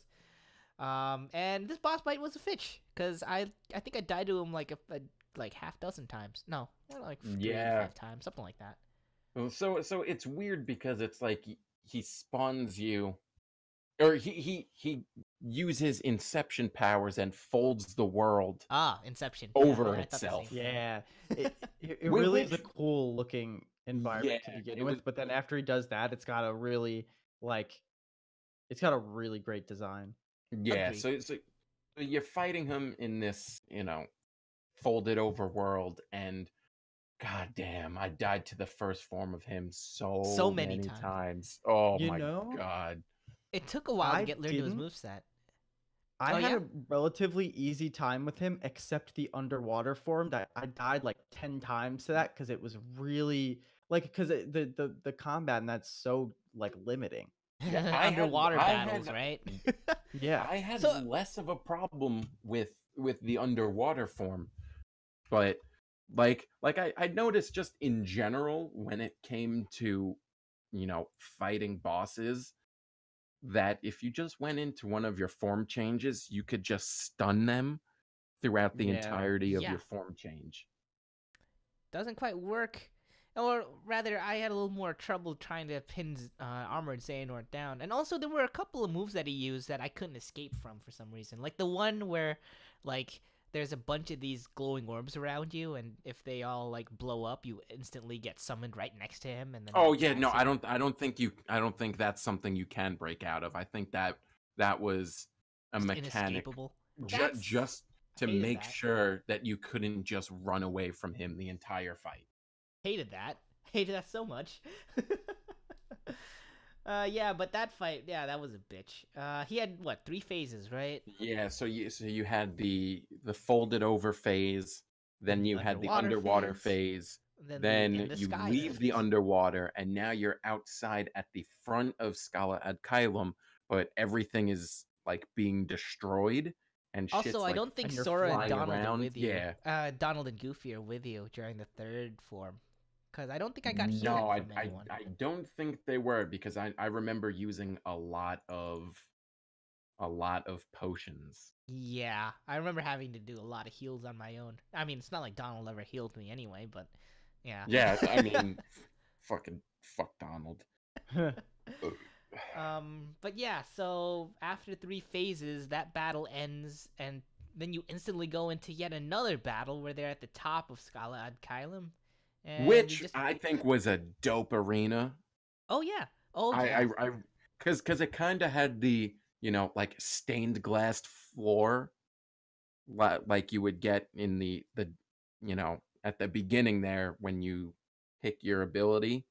And this boss fight was a fitch, because I think I died to him like like half dozen times. No, more like 3 to 5 times, something like that. So it's weird because it's like he spawns you, or he uses Inception powers and folds the world. Inception over itself. Yeah, it really is a cool looking environment to begin with, but then after he does that, it's got a really great design. Yeah, so you're fighting him in this, folded over world, and goddamn, I died to the first form of him so many times. Oh my god. It took a while to get learned to his moveset. I had a relatively easy time with him, except the underwater form that I died like 10 times to that, because it was really because the combat and that's so like limiting. Yeah, underwater battles, right? Yeah, I had less of a problem with the underwater form, but like I noticed just in general when it came to fighting bosses, that if you just went into one of your form changes, you could just stun them throughout the entirety of your form change. Doesn't quite work. Or rather, I had a little more trouble trying to pin Armored Xehanort down. And also, there were a couple of moves that he used that I couldn't escape from for some reason. Like the one where, there's a bunch of these glowing orbs around you, and if they all blow up, you instantly get summoned right next to him. And then I don't think that's something you can break out of. I think that was a mechanic just to make sure that you couldn't just run away from him the entire fight. Hated that so much. Yeah, but that fight, yeah, that was a bitch. He had what, 3 phases, right? Yeah, so you had the folded over phase, then The you had the underwater underwater phase, phase, then the in then the you sky leave phase. the underwater, and now you're outside at the front of Scala ad Caelum, but everything is like being destroyed and Also, shit's I like don't think And you're Sora and flying Donald are around. with you. Yeah. Donald and Goofy are with you during the third form. Because I don't think I got No, healing I, from I anyone. I don't think they were because I remember using a lot of potions. Yeah, I remember having to do a lot of heals on my own. I mean, it's not like Donald ever healed me anyway, but yeah. Yeah, I mean, fucking fuck Donald. But yeah, so after 3 phases, that battle ends, and then you instantly go into yet another battle where they're at the top of Scala ad Caelum, and you Which just, I think was a dope arena. oh yeah, oh yeah, I because it kind of had the like stained glass floor like you would get in the at the beginning there when you pick your ability.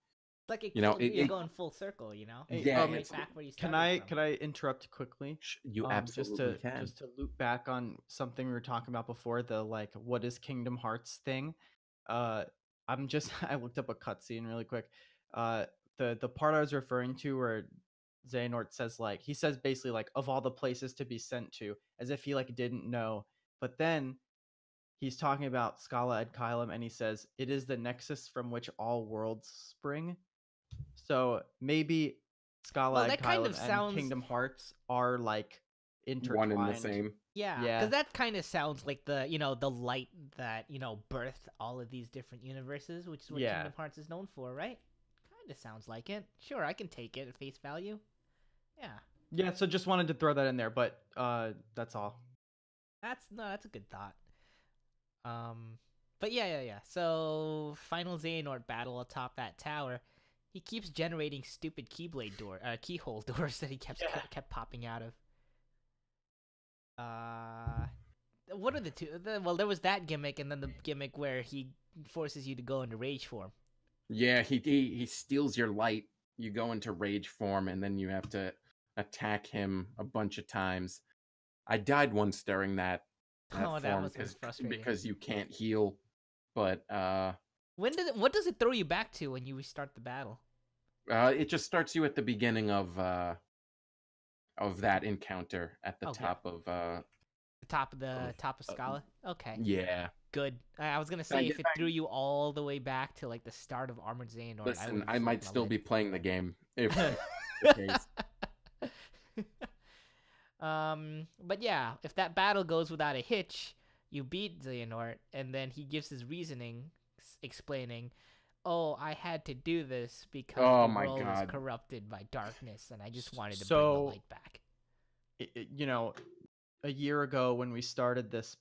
it's like it You know, full, it, you're it going full circle, you know, Hey, you're yeah, going right it's back where you can started I from. can I interrupt quickly? you Just absolutely to can. loop back on something we were talking about before, the like what is Kingdom Hearts thing. Uh, I'm just I looked up a cutscene really quick. Uh, the part I was referring to where Xehanort says like he says basically like of all the places to be sent to, as if he like didn't know. But then he's talking about Scala ad Caelum, and he says it is the nexus from which all worlds spring. So maybe Well, Scala ad that kind Caelum of and sounds, Kingdom Hearts are like One and the intertwined. same. yeah, because Yeah. that kind of sounds like the light that birthed all of these different universes, which is what Yeah. Kingdom Hearts is known for, right? Kind of sounds like it. Sure, I can take it at face value. Yeah, Yeah, so just wanted to throw that in there, but that's all. that's a good thought. Um, but yeah. So final Xehanort battle atop that tower. He keeps generating stupid keyhole doors that he Yeah. kept popping out of. Uh, what are the two? Well, there was that gimmick, and then the gimmick where he forces you to go into rage form. Yeah, he steals your light. You go into rage form, and then you have to attack him a bunch of times. I died once during that Oh, that form must have been frustrating. because you can't heal. But What does it throw you back to when you restart the battle? it just starts you at the beginning of that encounter at the Okay, top of the top of uh, Scala. Okay, yeah. good. I was gonna I, say if it threw you all the way back to like the start of Armored Xehanort, I would listen, have I flipped might my still lid. be playing the game if the case. But yeah, if that battle goes without a hitch, you beat Xehanort, and then he gives his reasoning, explaining, "Oh, I had to do this because Oh the my world is god. corrupted by darkness, and I just wanted to bring the So, light back." you know, a year ago when we started this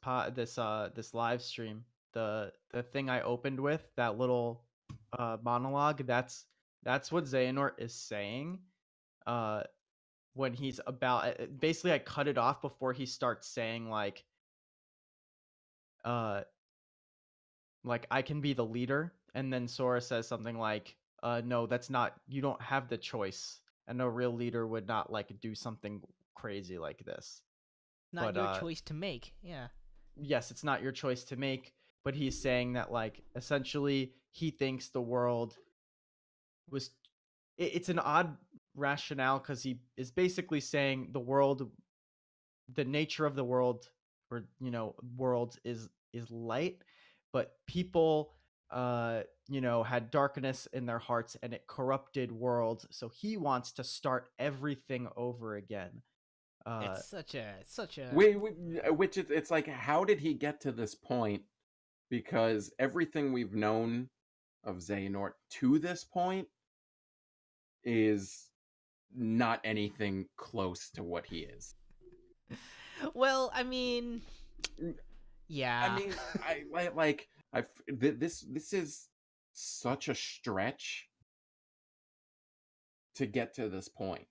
live stream, the thing I opened with, that little monologue, that's what Xehanort is saying. Uh when he's about basically I cut it off before he starts saying uh like I can be the leader, and then Sora says something like no, that's not, you don't have the choice, and no real leader would not like do something crazy like this. Not But your choice to make. Yeah. yes, it's not your choice to make, but he's saying that like essentially he thinks the world was it's an odd rationale because he is basically saying the world, the nature of the world, or worlds is light, but people had darkness in their hearts and it corrupted worlds, so he wants to start everything over again. It's such a Which it's like, how did he get to this point? Because everything we've known of Xehanort to this point is not anything close to what he is. Well, I mean, I yeah. mean, this is such a stretch to get to this point.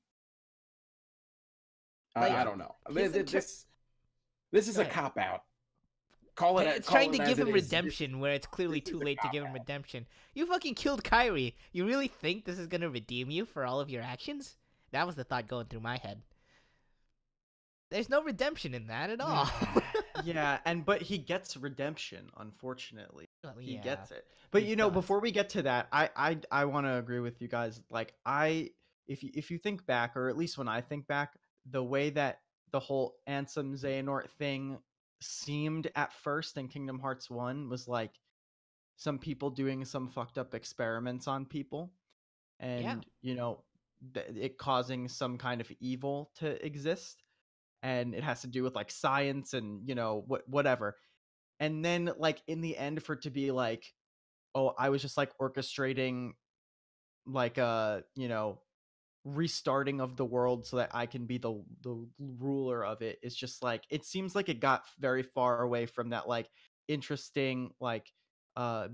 Like I don't know. his inter- This is Go a ahead. cop out. Call it. It's trying to give him redemption where it's clearly too late to give him redemption. You fucking killed Kyrie. You really think this is gonna redeem you for all of your actions? That was the thought going through my head. There's no redemption in that at all. Yeah, but he gets redemption, unfortunately. He Yeah, gets it. But before we get to that, I want to agree with you guys. Like if you think back, or at least when I think back, the way that the whole Ansem Xehanort thing seemed at first in Kingdom Hearts 1 was like some people doing some fucked up experiments on people, and it causing some kind of evil to exist, and it has to do with like science and whatever. And then like in the end, for it to be like, oh, I was just like orchestrating like restarting of the world so that I can be the ruler of it. It's just like, it seems like it got very far away from that like interesting like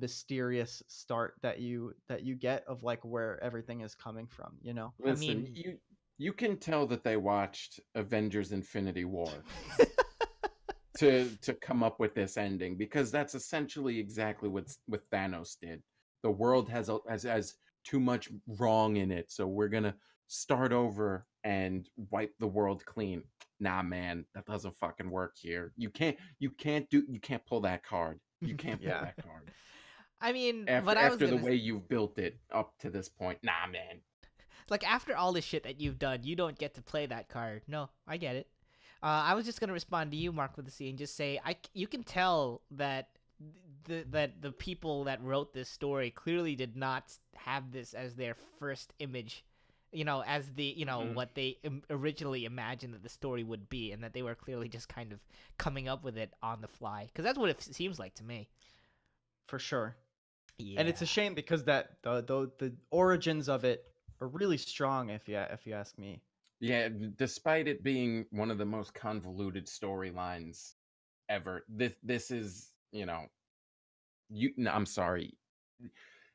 mysterious start that you get of like where everything is coming from. Listen, you can tell that they watched Avengers Infinity War to come up with this ending, because that's essentially exactly what Thanos did. The world has too much wrong in it, so we're gonna start over and wipe the world clean. Nah, man, that doesn't fucking work here. You can't pull that card. You can't pull that card. I mean, after the way you've built it up to this point, nah, man. Like, after all the shit that you've done, you don't get to play that card. No, I get it. I was just gonna respond to you, Mark, with the C, and just say, you can tell that the people that wrote this story clearly did not have this as their first image, as the what they originally imagined that the story would be, and that they were clearly just kind of coming up with it on the fly, because that's what it seems like to me. For sure. Yeah. And it's a shame because that the origins of it are really strong, if you ask me. Yeah, despite it being one of the most convoluted storylines ever, this is, I'm sorry.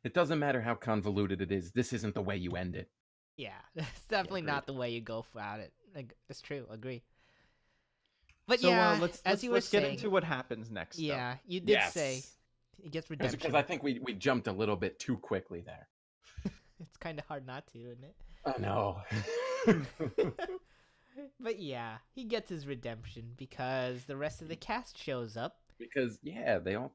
It doesn't matter how convoluted it is. This isn't the way you end it. Yeah, it's definitely not the way you go about it. It's true. Agree. But so, let's get into what happens next. Yeah, you did say it gets redemption. Because I think we jumped a little bit too quickly there. It's kind of hard not to, isn't it? I know. But yeah, he gets his redemption because the rest of the cast shows up. Because they all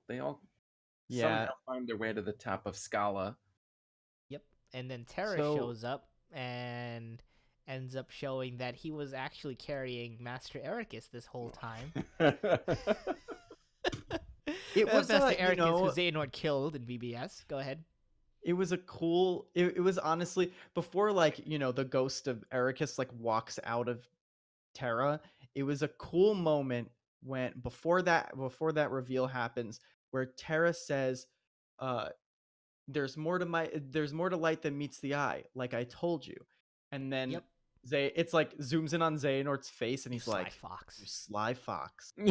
somehow find their way to the top of Scala. Yep, and then Terra shows up and ends up showing that he was actually carrying Master Ericus this whole time. It was Master Ericus, who Xehanort killed in BBS. Go ahead. It was a cool. It was honestly before the ghost of Ericus like walks out of Terra. It was a cool moment when before that reveal happens, where Terra says, there's more to light than meets the eye, like I told you." And then it's like zooms in on Xehanort's face, and he's like, Fox. "You sly fox." And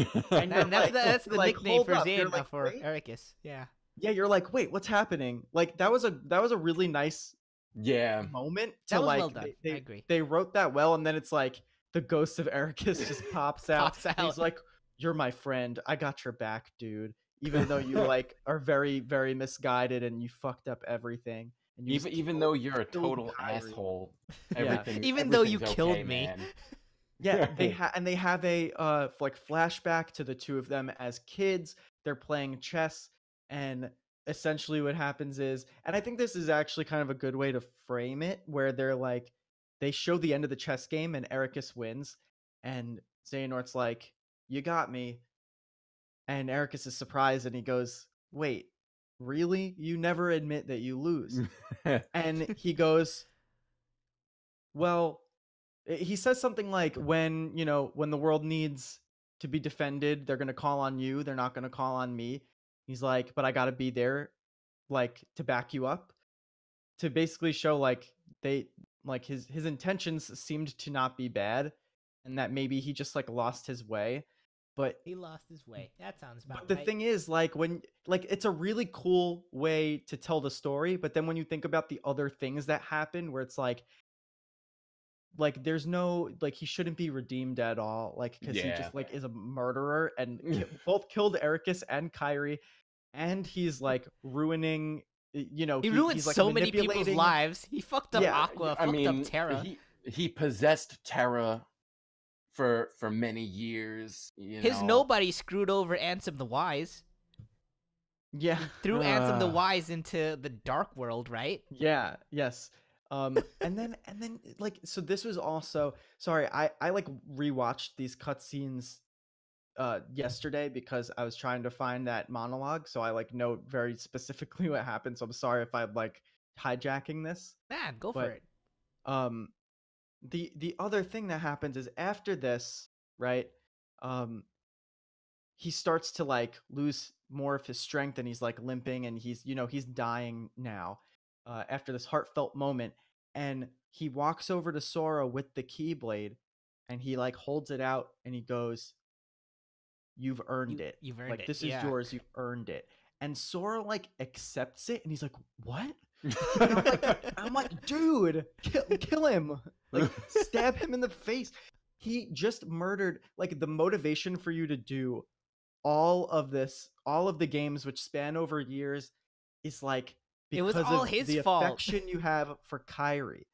that's the nickname for Xehanort, for Ericus. Yeah. Yeah, you're like, wait, what's happening? Like that was a really nice moment. That was well done. I agree. They wrote that well, and then it's like the ghost of Ericus just pops out. He's like, "You're my friend. I got your back, dude. Even though you like are very, very misguided and you fucked up everything. And you even though you're a total asshole. Even though you killed me." Man. Yeah, they have a like flashback to the two of them as kids. They're playing chess, and essentially what happens is, and I think this is actually kind of a good way to frame it, where they show the end of the chess game and Ericus wins, and Xehanort's like, "You got me." And Ericus is surprised, and he goes, "Wait, really? You never admit that you lose." And he goes, "Well," he says something like, when the world needs to be defended, they're going to call on you. They're not going to call on me. He's like, "But I got to be there, like, to back you up," to basically show like his intentions seemed to not be bad, and that maybe he just like lost his way. But he lost his way. That sounds about right. But the thing is, it's a really cool way to tell the story. But then when you think about the other things that happen, where it's like like there's no like he shouldn't be redeemed at all, like because he Yeah. just like is a murderer and both killed Ericus and Kyrie, and he's like ruining. You know, He ruined he's like so many people's manipulating. lives. He fucked up Yeah, Aqua, I fucked up mean, Terra. he possessed Terra for many years. His nobody screwed over Ansem the Wise. Yeah, Threw Ansem the Wise into the dark world, right? Yeah, yes. And then like so this was also sorry, I like rewatched these cutscenes yesterday because I was trying to find that monologue, so I like know very specifically what happened. So I'm sorry if I'm like hijacking this. Man, go for But it. um the other thing that happens is after this, right? Um he starts to like lose more of his strength and he's like limping and he's he's dying now after this heartfelt moment, and he walks over to Sora with the keyblade and he like holds it out and he goes, you've earned it, You've earned like it. this is Yeah. yours, you've earned it. And Sora like accepts it and he's like, what? And I'm like dude, kill him, like stab him in the face. He just murdered, like the motivation for you to do all of the games which span over years is like It was because all of his the fault. affection you have for Kyrie,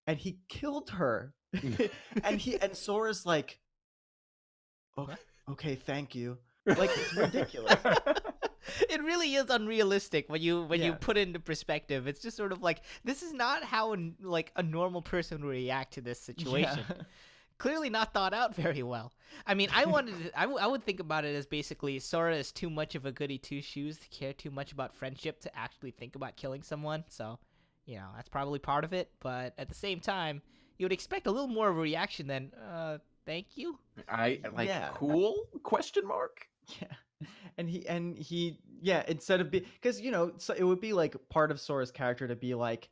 and he killed her. and Sora's like, okay, thank you. Like it's ridiculous. It really is unrealistic when you put it into perspective. It's just sort of like, this is not how like a normal person would react to this situation. Yeah. Clearly not thought out very well. I mean, I would think about it as basically Sora is too much of a goody two shoes to care too much about friendship to actually think about killing someone. So, that's probably part of it. But at the same time, you would expect a little more of a reaction than thank you. I like cool question mark. Yeah. And he yeah, instead of because so it would be like part of Sora's character to be like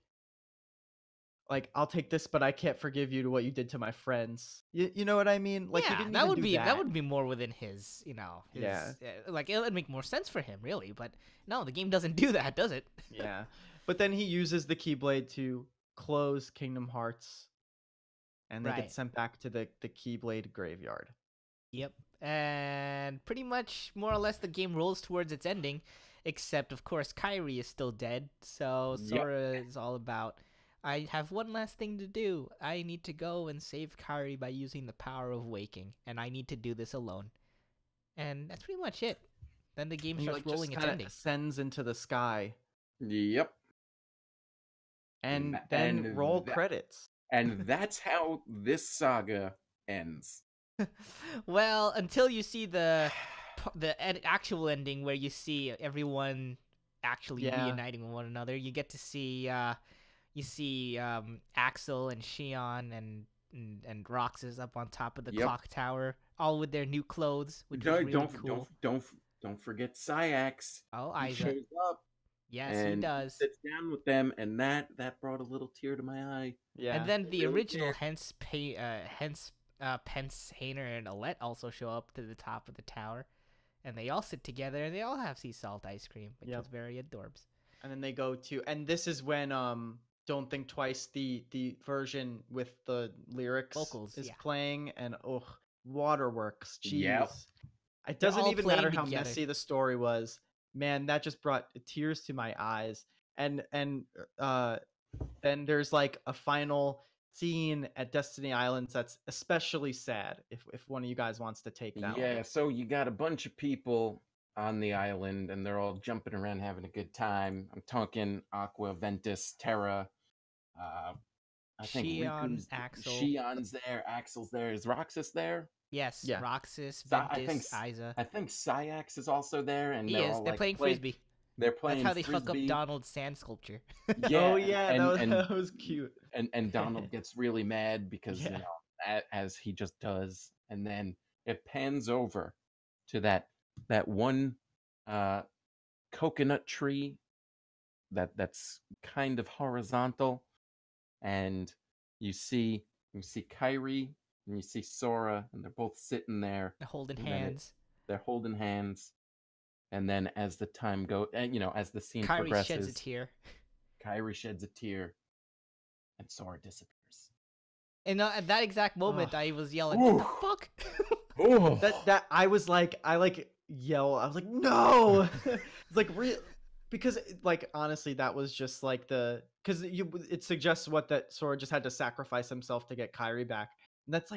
I'll take this, but I can't forgive you to what you did to my friends. You know what I mean? Like he didn't that even would do be that. that would be more within his Yeah. like it would make more sense for him really, but no, the game doesn't do that, does it? Yeah. But then he uses the Keyblade to close Kingdom Hearts, and they get sent back to the Keyblade graveyard. Yep. And pretty much more or less the game rolls towards its ending, except of course Kyrie is still dead. So Sora is all about, I have one last thing to do. I need to go and save Kyrie by using the power of waking, and I need to do this alone. And that's pretty much it. Then the game starts rolling its ending. Ascends into the sky. Yep. And then roll credits. And that's how this saga ends. Well, until you see the actual ending where you see everyone actually reuniting with one another, you get to see Axel and Shion and Roxas up on top of the clock tower, all with their new clothes, which is really cool. Don't forget Syax. Oh, he shows up. Yes, he does. Sits down with them, and that brought a little tear to my eye. Yeah. And then the original Pence, Hayner, and Alette also show up to the top of the tower, and they all sit together and they all have sea salt ice cream, which is very adorbs. And then they go to, and this is when Don't Think Twice, the version with the lyrics vocals is playing, and waterworks. Jeez. Yep. It doesn't even matter how messy the story was. Man, that just brought tears to my eyes. And then there's like a final scene at Destiny Islands that's especially sad, if one of you guys wants to take that one. So you got a bunch of people on the island and they're all jumping around having a good time. I'm talking Aqua, Ventus, Terra, I think Shion, Axel. Shion's there, Axel's there. Is Roxas there? Yes, Roxas, Ventus, Isa. I think Syax is also there, and they're playing frisbee. They're playing. That's how they fuck up Donald's sand sculpture. Oh yeah, that was cute. And Donald gets really mad because as he just does, and then it pans over to that one coconut tree that's kind of horizontal, and you see Kyrie. And you see Sora, and they're both sitting there. They're holding hands. They're holding hands. And then as the time goes, and as the scene Kyrie progresses, sheds a tear. Kyrie sheds a tear, and Sora disappears. And at that exact moment, I was yelling, Ooh. "What the fuck?" Oh. That I was like, I was like, no. It's like real, because like honestly, that was just like because it suggests that Sora just had to sacrifice himself to get Kyrie back. And that's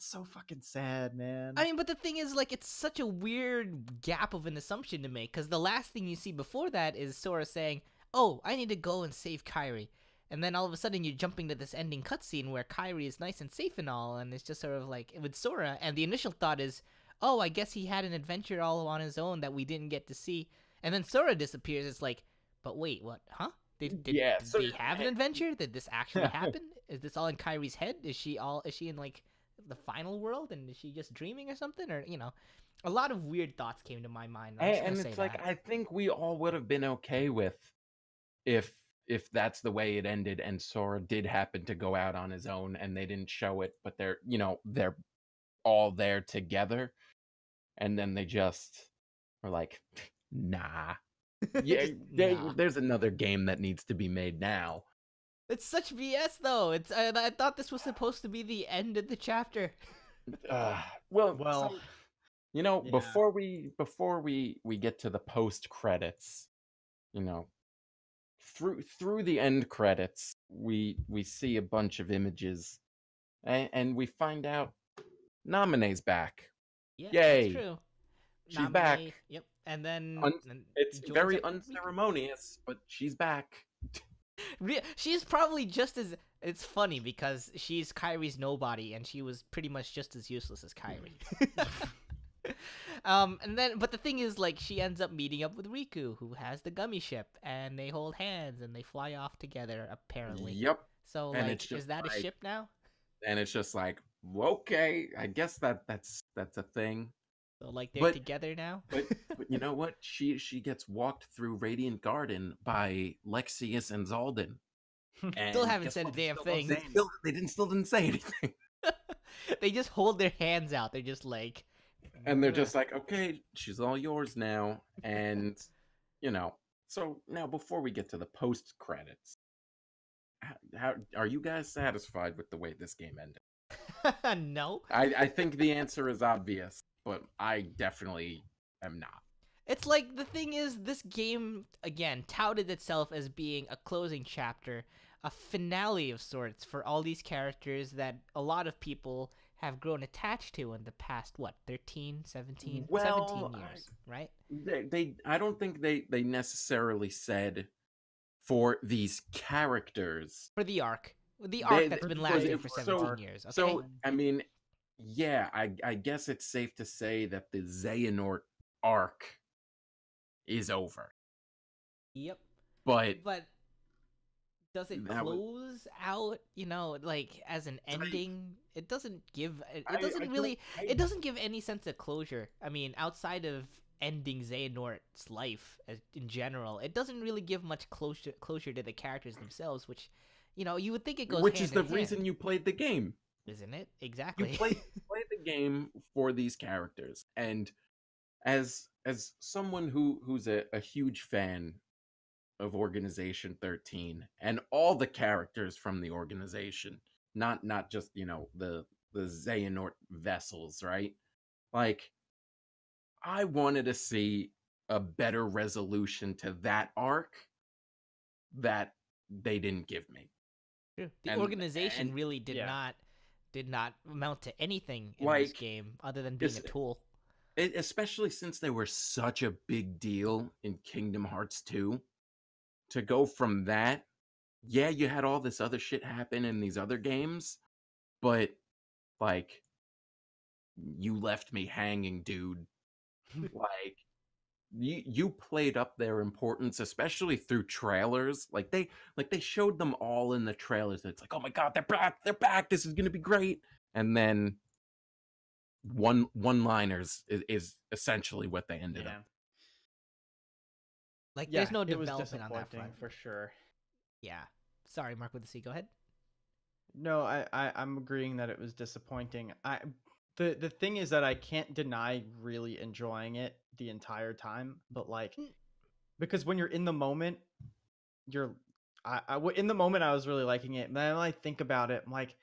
so fucking sad, man. I mean, but the thing is, like, it's such a weird gap of an assumption to make, because the last thing you see before that is Sora saying, "Oh, I need to go and save Kyrie." And then all of a sudden you're jumping to this ending cutscene where Kyrie is nice and safe and all, and it's just sort of like with Sora, and the initial thought is, oh, I guess he had an adventure all on his own that we didn't get to see. And then Sora disappears. It's like, but wait, what? Huh? Did they have an adventure? Did this actually happen? Is this all in Kyrie's head? Is she in like the final world, and is she just dreaming or something? Or a lot of weird thoughts came to my mind. And it's like, I think we all would have been okay with if that's the way it ended and Sora did happen to go out on his own and they didn't show it, but they're all there together, and then they just were like, nah. Yeah, nah. There's another game that needs to be made now. It's such BS though. I thought this was supposed to be the end of the chapter. Well, so, yeah. before we get to the post credits, through the end credits, we see a bunch of images, and we find out Naminé's back. Yeah, yay! That's true. She's back. Yep, and then it's very unceremonious, but she's back. She's probably just as. It's funny because she's Kyrie's nobody, and she was pretty much just as useless as Kyrie. But the thing is, like, she ends up meeting up with Riku, who has the gummy ship, and they hold hands and they fly off together, apparently. Yep. So, and like, is that a ship now? And it's just like, okay, I guess that's a thing. So, like, they're together now. but you know what? She gets walked through Radiant Garden by Lexius and Xaldin. And still haven't said a damn thing. They still didn't say anything. They just hold their hands out. They're just like, and they're just like, okay, she's all yours now. And so now before we get to the post credits, how are you guys satisfied with the way this game ended? No. I think the answer is obvious, but I definitely am not. It's like, the thing is, this game, again, touted itself as being a closing chapter, a finale of sorts for all these characters that a lot of people have grown attached to in the past, 13, 17, 17 years, right? I don't think they necessarily said for these characters. For the arc. The arc that's been lasting for 17 years. Okay? So, I mean, yeah, I guess it's safe to say that the Xehanort arc is over. Yep. But does it close out, like, as an ending? It doesn't give it doesn't give any sense of closure. I mean, outside of ending Xehanort's life in general, it doesn't really give much closure to the characters themselves, which you would think it goes which is the reason you played the game, isn't it? Exactly. You played the game for these characters, and as someone who's a huge fan of Organization 13 and all the characters from the organization, not just the Xehanort vessels, right? Like, I wanted to see a better resolution to that arc that they didn't give me. True. The organization really did not amount to anything in this game other than being a tool. Especially since they were such a big deal in Kingdom Hearts 2. To go from that, you had all this other shit happen in these other games, but, like, you left me hanging, dude. Like, you played up their importance, especially through trailers. Like they showed them all in the trailers. It's like, oh my god, they're back. This is gonna be great. And then one-liners is essentially what they ended up. Like, there's no development on that front for sure. Yeah. Sorry, Mark with the C. Go ahead. No, I'm agreeing that it was disappointing. The thing is that I can't deny really enjoying it the entire time, but like, because when you're in the moment, in the moment I was really liking it. And then when I think about it, I'm like,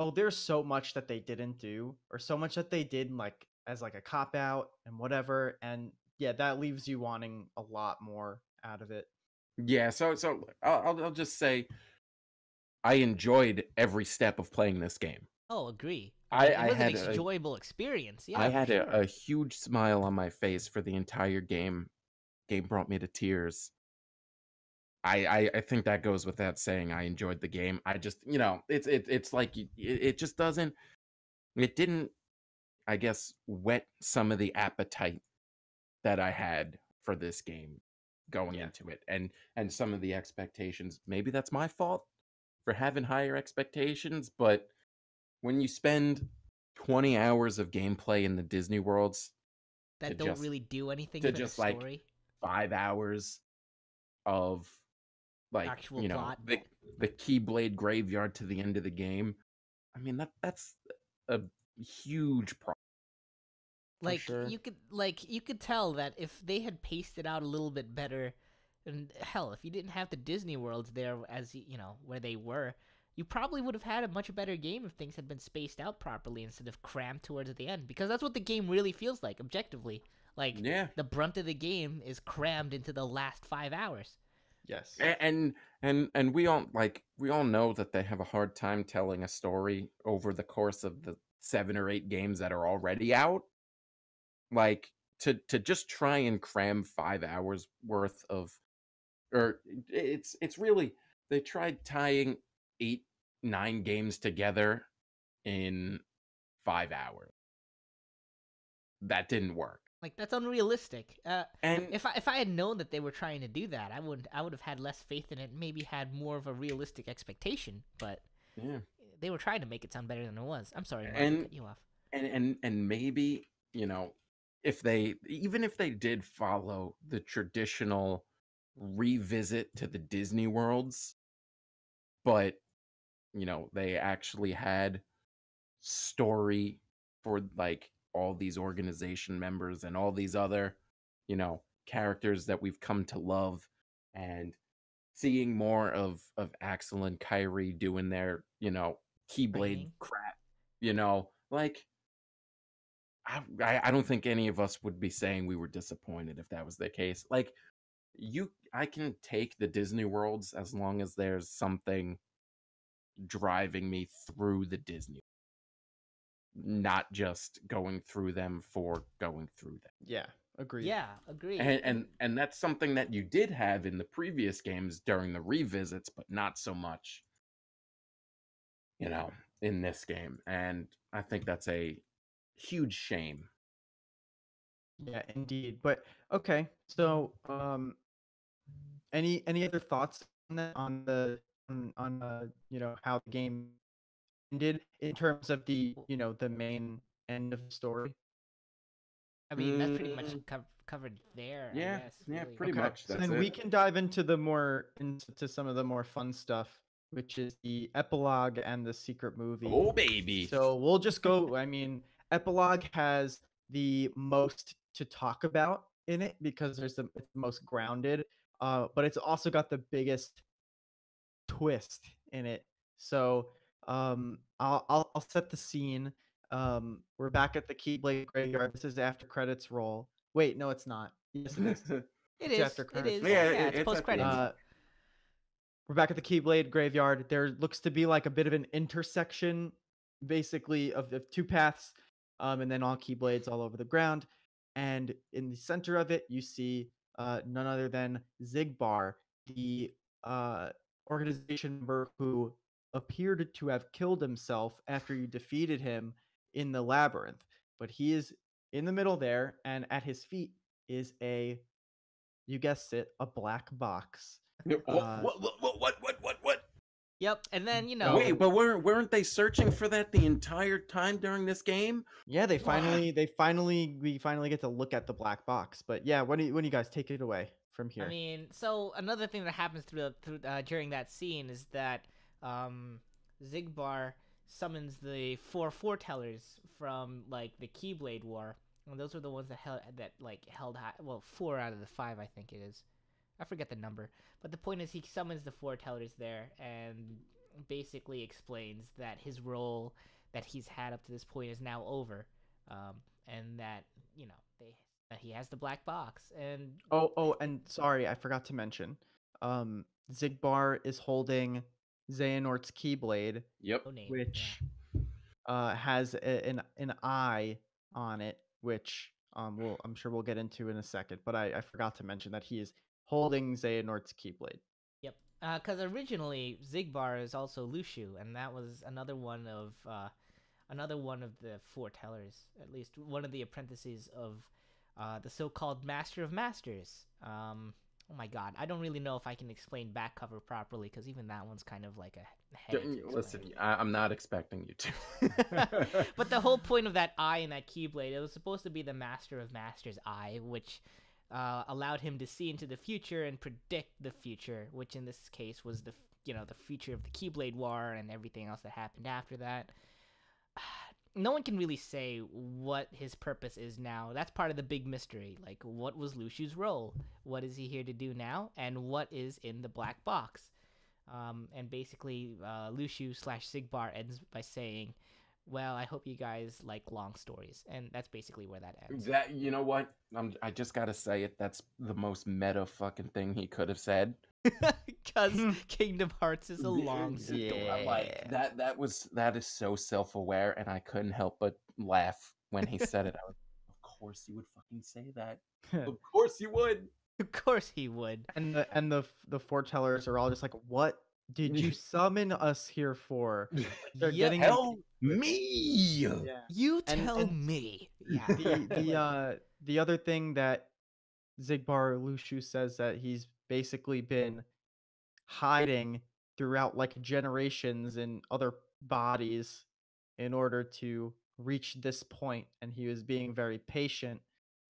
oh, there's so much that they didn't do, or so much that they did like as like a cop out and whatever, and yeah, that leaves you wanting a lot more out of it. Yeah, so I'll just say I enjoyed every step of playing this game. Oh, agree. I mean, it I was an had enjoyable experience. I Yeah, for had sure. a huge smile on my face for the entire game. Game brought me to tears. I think that goes without saying. I enjoyed the game. I just, it's like it just doesn't. It didn't, I guess, whet some of the appetite that I had for this game going Yeah. into it, and some of the expectations. Maybe that's my fault for having higher expectations, but when you spend 20 hours of gameplay in the Disney worlds to That don't just really do anything for the like story. 5 hours of like Actual plot. the Keyblade graveyard to the end of the game. I mean that's a huge problem. Like sure. you could tell that if they had paced it out a little bit better, and hell, if you didn't have the Disney worlds there as you know where they were, you probably would have had a much better game if things had been spaced out properly instead of crammed towards the end. Because that's what the game really feels like, objectively. Like Yeah. the brunt of the game is crammed into the last 5 hours. Yes. And we all know that they have a hard time telling a story over the course of the 7 or 8 games that are already out. Like to just try and cram 5 hours worth of, or it's really, they tried tying 8, 9 games together in 5 hours. That didn't work. Like that's unrealistic. And if I had known that they were trying to do that, I would have had less faith in it. Maybe had more of a realistic expectation. But yeah, they were trying to make it sound better than it was. I'm sorry, Mark, I and cut you off. and maybe, if they, even if they did follow the traditional revisit to the Disney worlds, but they actually had story for like all these organization members and all these other characters that we've come to love, and seeing more of Axel and Kyrie doing their Keyblade Training. crap, like I don't think any of us would be saying we were disappointed if that was the case. Like I can take the Disney worlds as long as there's something driving me through the Disney, not just going through them for going through them. Yeah. Agreed. Yeah, agreed. And that's something that you did have in the previous games during the revisits, but not so much, in this game. And I think that's a huge shame. Yeah, indeed. But okay, so any other thoughts on that, on the how the game ended in terms of the the main end of the story? I mean, that's pretty much Mm, covered there, I yeah, guess. yeah, Really. pretty Okay, much. so That's then we it. can dive into some of the more fun stuff, which is the epilogue and the secret movie. Oh, baby. So we'll just go. I mean, epilogue has the most to talk about in it because it's the most grounded, but it's also got the biggest twist in it. So I'll set the scene. We're back at the Keyblade graveyard. This is after credits roll. Wait, no, it's not. Yes, it is. It It's is. after It credits is. roll. Yeah, it's it's post at the end. credits. We're back at the Keyblade graveyard. There looks to be like a bit of an intersection, basically, of two paths, and then all Keyblades all over the ground. And in the center of it, you see none other than Zigbar, the uh, organization member who appeared to have killed himself after you defeated him in the labyrinth. But he is in the middle there, and at his feet is you guessed it, a black box. What? Yep, and then So- Wait, but weren't they searching for that the entire time during this game? Yeah, we finally get to look at the black box. But yeah, when do you guys take it away from here? I mean, so another thing that happens during that scene is that Zigbar summons the four foretellers from like the Keyblade War, and those were the ones that held high. Well, 4 out of the 5, I think it is. I forget the number, but the point is he summons the foretellers there, and basically explains that his role that he's had up to this point is now over, and that that he has the black box. And and sorry, I forgot to mention. Zigbar is holding Xehanort's Keyblade, Yep. which has an eye on it, which I'm sure we'll get into in a second. But I forgot to mention that he is holding Xehanort's Keyblade. Yep. Because originally Zigbar is also Lushu, and that was another one of the foretellers, at least one of the apprentices of the so-called Master of Masters. Oh my God, I don't really know if I can explain back cover properly, because even that one's kind of like a headache. Listen, I'm not expecting you to. But the whole point of that eye in that Keyblade, it was supposed to be the Master of Masters eye, which allowed him to see into the future and predict the future, which in this case was the future of the Keyblade War and everything else that happened after that. No one can really say what his purpose is now. That's part of the big mystery. Like, what was Lushu's role? What is he here to do now? And what is in the black box? And basically, Lushu / Sigbar ends by saying, well, I hope you guys like long stories. And that's basically where that ends. You know what? I just gotta say it. That's the most meta fucking thing he could have said. Because Kingdom Hearts is a long story. Yeah. Like that is so self-aware, and I couldn't help but laugh when he said it. I was, of course you would fucking say that. Of course you would. Of course he would. And the foretellers are all just like, "What did you summon us here for?" Like, they're getting tell me. Yeah. You tell me. Yeah. The other thing that Zigbar Lushu says that he's basically been hiding throughout like generations in other bodies in order to reach this point, and he was being very patient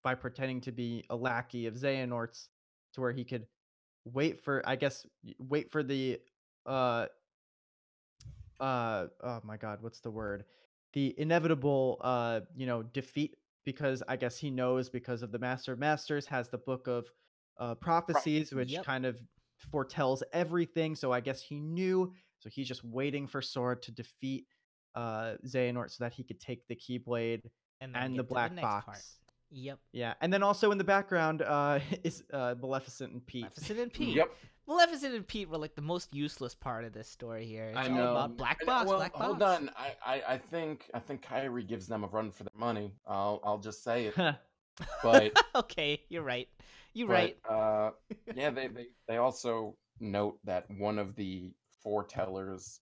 by pretending to be a lackey of Xehanort's to where he could wait for the oh my god, what's the word? The inevitable defeat, because I guess he knows, because of the Master of Masters has the book of prophecies, which kind of foretells everything. So I guess he knew. So he's just waiting for Sora to defeat Xehanort so that he could take the Keyblade and the black box. Part. Yep. Yeah, and then also in the background is Maleficent and Pete. Maleficent and Pete. Yep. Maleficent and Pete were like the most useless part of this story here. It's I know. all about black box. Well, black box. Hold on. I think Kyrie gives them a run for their money. I'll just say it. But okay, you're right. Right. Yeah, they also note that one of the foretellers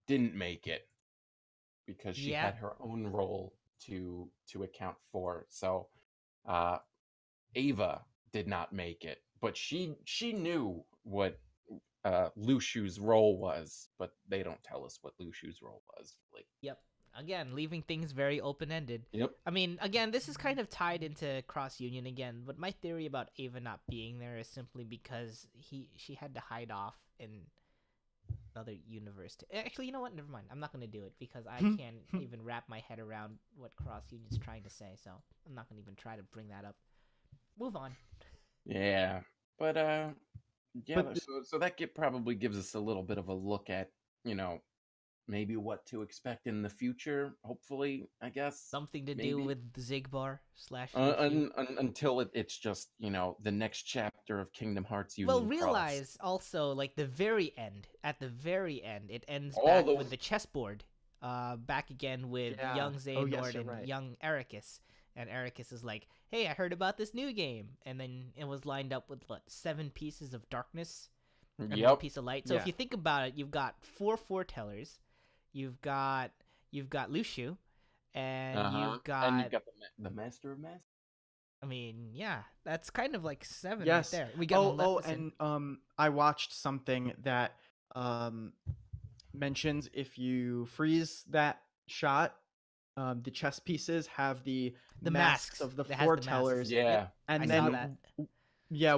didn't make it because she had her own role to account for. So Ava did not make it, but she knew what Lushu's role was, but they don't tell us what Lushu's role was. Like, yep. Again, leaving things very open-ended. Yep. I mean, again, this is kind of tied into Cross Union again, but my theory about Ava not being there is simply because she had to hide off in another universe. Actually, you know what? Never mind. I'm not going to do it because I can't even wrap my head around what Cross Union's trying to say, so I'm not going to even try to bring that up. Move on. Yeah. But so that probably gives us a little bit of a look at, maybe what to expect in the future, hopefully, I guess. Something to do with Zigbar / until it's just, the next chapter of Kingdom Hearts Union. Well, realize also, like, at the very end, it ends back with the chessboard, back again with young Xehanort and young Ericus. And Ericus is like, hey, I heard about this new game. And then it was lined up with, 7 pieces of darkness and 1 piece of light. So if you think about it, you've got 4 foretellers. You've got Lushu, and you've got the Master of Masters. I mean, yeah, that's kind of like 7 right there. We got and I watched something that mentions if you freeze that shot, the chess pieces have the masks of the foretellers. Yeah, and then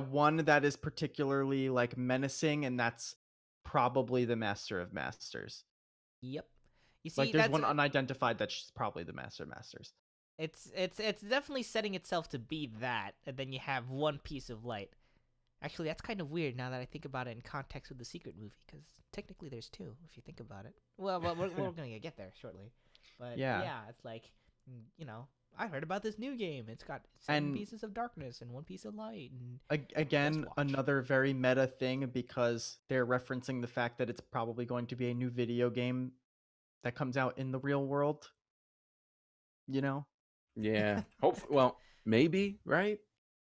one that is particularly like menacing, and that's probably the Master of Masters. Yep. You see, like there's one unidentified that's probably the Master of Masters. It's definitely setting itself to be that, and then you have 1 piece of light. Actually, that's kind of weird now that I think about it in context with the Secret movie, because technically there's two, if you think about it. Well, we're going to get there shortly. But yeah, it's like, I heard about this new game. It's got 7 pieces of darkness and 1 piece of light. And again, another very meta thing, because they're referencing the fact that it's probably going to be a new video game that comes out in the real world. Yeah. Well, maybe, right?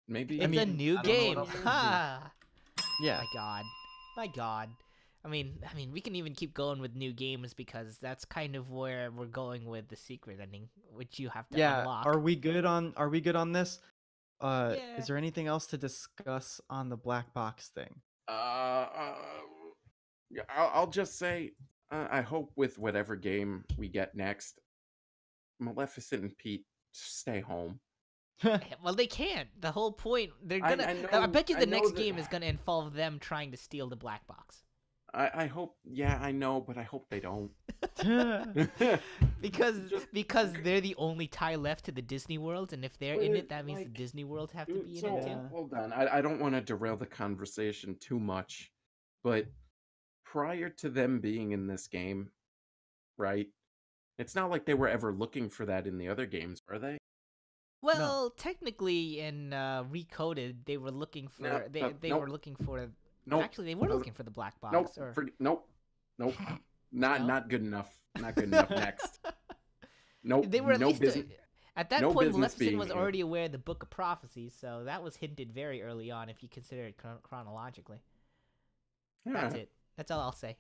Maybe. It's a new game. Ha! Yeah. My God. I mean, we can even keep going with new games, because that's kind of where we're going with the secret ending, which you have to unlock. Are we good on this? Is there anything else to discuss on the black box thing? I'll just say, I hope with whatever game we get next, Maleficent and Pete stay home. Well, they can't. The whole point, they're gonna. I bet you the next game is gonna involve them trying to steal the black box. I hope. Yeah, I know, but I hope they don't. because they're the only tie left to the Disney World, and if they're in it, that means the Disney World have to be in it too. Hold on, I don't want to derail the conversation too much, but prior to them being in this game, right? It's not like they were ever looking for that in the other games, are they? Well, technically, in Recoded, they were looking for. They were looking for. Nope. Actually, they were looking for the black box. Nope. Not good enough. Not good enough. Next. Nope. They were at least at that point. Maleficent was already aware of the Book of Prophecies, so that was hinted very early on, if you consider it chronologically. That's it. That's all I'll say.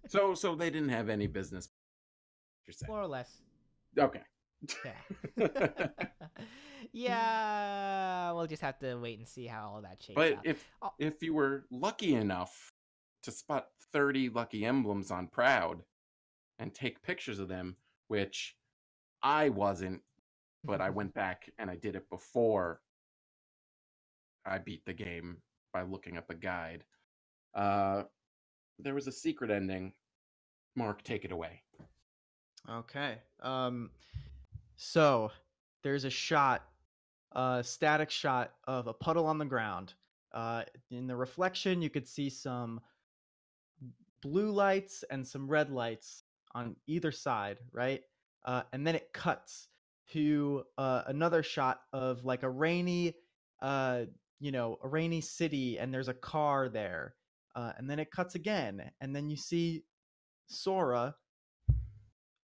So they didn't have any business. More or less. Okay. Yeah. Yeah, we'll just have to wait and see how all that shakes out. But if you were lucky enough to spot 30 lucky emblems on Proud and take pictures of them, which I wasn't, but I went back and I did it before I beat the game by looking up a guide. There was a secret ending. Mark, take it away. Okay. So there's a static shot of a puddle on the ground. In the reflection, you could see some blue lights and some red lights on either side, right? And then it cuts to another shot of like a rainy city, and there's a car there. And then it cuts again, and then you see Sora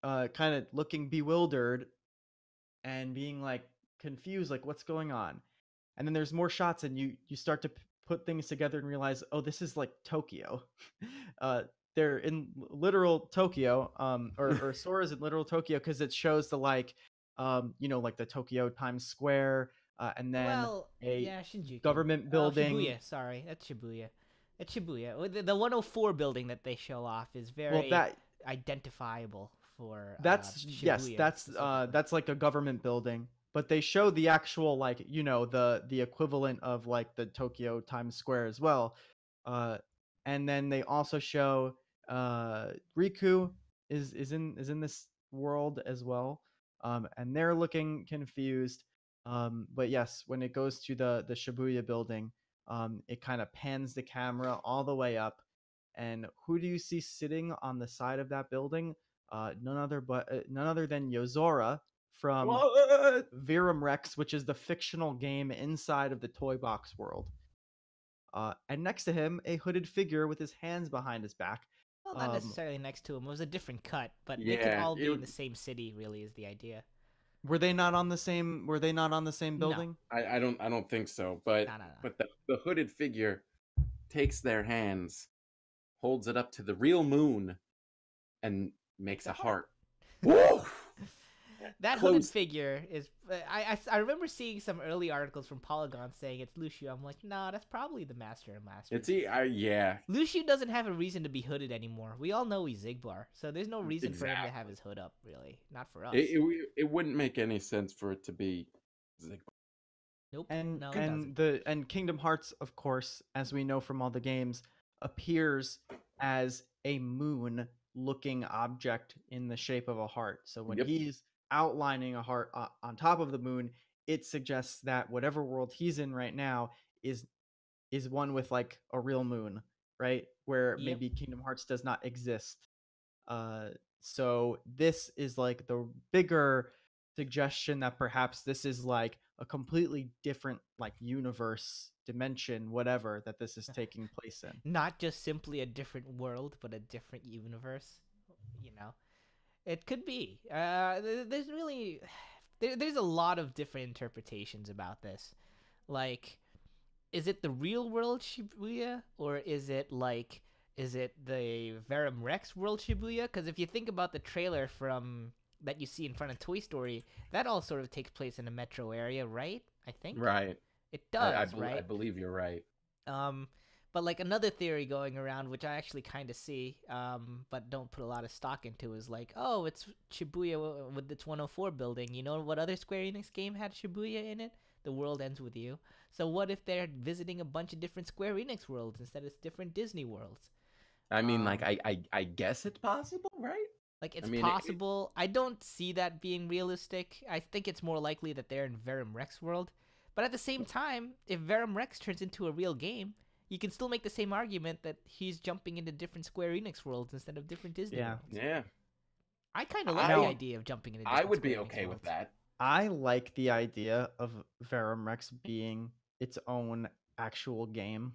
kind of looking bewildered and being like confused, like what's going on. And then there's more shots, and you start to put things together and realize, oh, this is like Tokyo. They're in literal Tokyo, or Sora's in literal Tokyo, because it shows the like the Tokyo Times Square, and then Shinjuku. Government building. Shibuya, sorry, that's Shibuya. It's Shibuya. The 104 building that they show off is very identifiable for. Shibuya, that's like a government building, but they show the actual the equivalent of like the Tokyo Times Square as well. And then they also show Riku is in this world as well, and they're looking confused. But yes, when it goes to the Shibuya building, it kind of pans the camera all the way up, and who do you see sitting on the side of that building? None other than Yozora from Virum Rex, which is the fictional game inside of the Toy Box world. And next to him, a hooded figure with his hands behind his back. Well, not necessarily next to him. It was a different cut, but they could all be in the same city. Really, is the idea. Were they not on the same building? No. I don't think so. But No. But the hooded figure takes their hands, holds it up to the real moon, and makes a heart. Whoa! That hooded figure is. I remember seeing some early articles from Polygon saying it's Lucio. I'm like, nah, that's probably the Master and Master. Yeah. Lucio doesn't have a reason to be hooded anymore. We all know he's Xigbar, so there's no reason for him to have his hood up. Really, not for us. It wouldn't make any sense for it to be Xigbar. Nope. And Kingdom Hearts, of course, as we know from all the games, appears as a moon-looking object in the shape of a heart. So when he's outlining a heart on top of the moon, it suggests that whatever world he's in right now is is one with like a real moon, right? Where Yep. maybe Kingdom Hearts does not exist. Uh, so this is like the bigger suggestion that perhaps this is like a completely different like universe, dimension, whatever that this is taking place in. Not just simply a different world, but a different universe. You know, it could be. There's really, there's a lot of different interpretations about this. Like, is it the real world Shibuya, or is it the Verum Rex world Shibuya? Because if you think about the trailer from that you see in front of Toy Story, that all sort of takes place in a metro area, right? I think Right. it does, I right? believe you're right. Um, but like another theory going around, which I actually kind of see, but don't put a lot of stock into, is like, oh, it's Shibuya with its 104 building. You know what other Square Enix game had Shibuya in it? The World Ends With You. So what if they're visiting a bunch of different Square Enix worlds instead of different Disney worlds? I mean, like, I guess it's possible, right? Like, it's I mean, possible. I don't see that being realistic. I think it's more likely that they're in Verum Rex world. But at the same time, if Verum Rex turns into a real game, you can still make the same argument that he's jumping into different Square Enix worlds instead of different Disney worlds. Yeah. I kind of like the idea of jumping into different I would be Square Enix okay with worlds. that. I like the idea of Verum Rex being its own actual game.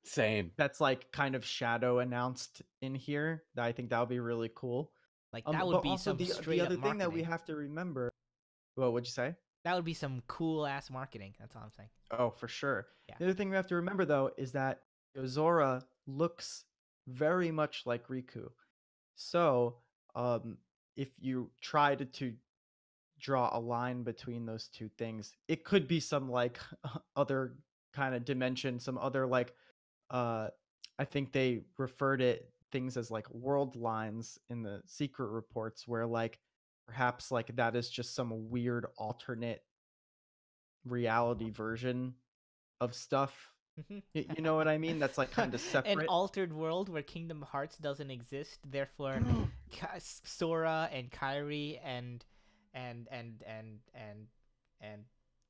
Same. That's like kind of shadow announced in here. I think that would be really cool. Like, that would be also some the straight other up thing that we marketing. have to remember. Well, what'd you say? That would be some cool ass marketing. That's all I'm saying. Oh, for sure. Yeah. The other thing we have to remember though is that Yozora looks very much like Riku. So, if you tried to draw a line between those two things, it could be some like other kind of dimension, some other like I think they referred it things as like world lines in the secret reports where like perhaps like that is just some weird alternate reality version of stuff. You know what I mean? That's like kind of separate. An altered world where Kingdom Hearts doesn't exist. Therefore, Sora and Kairi and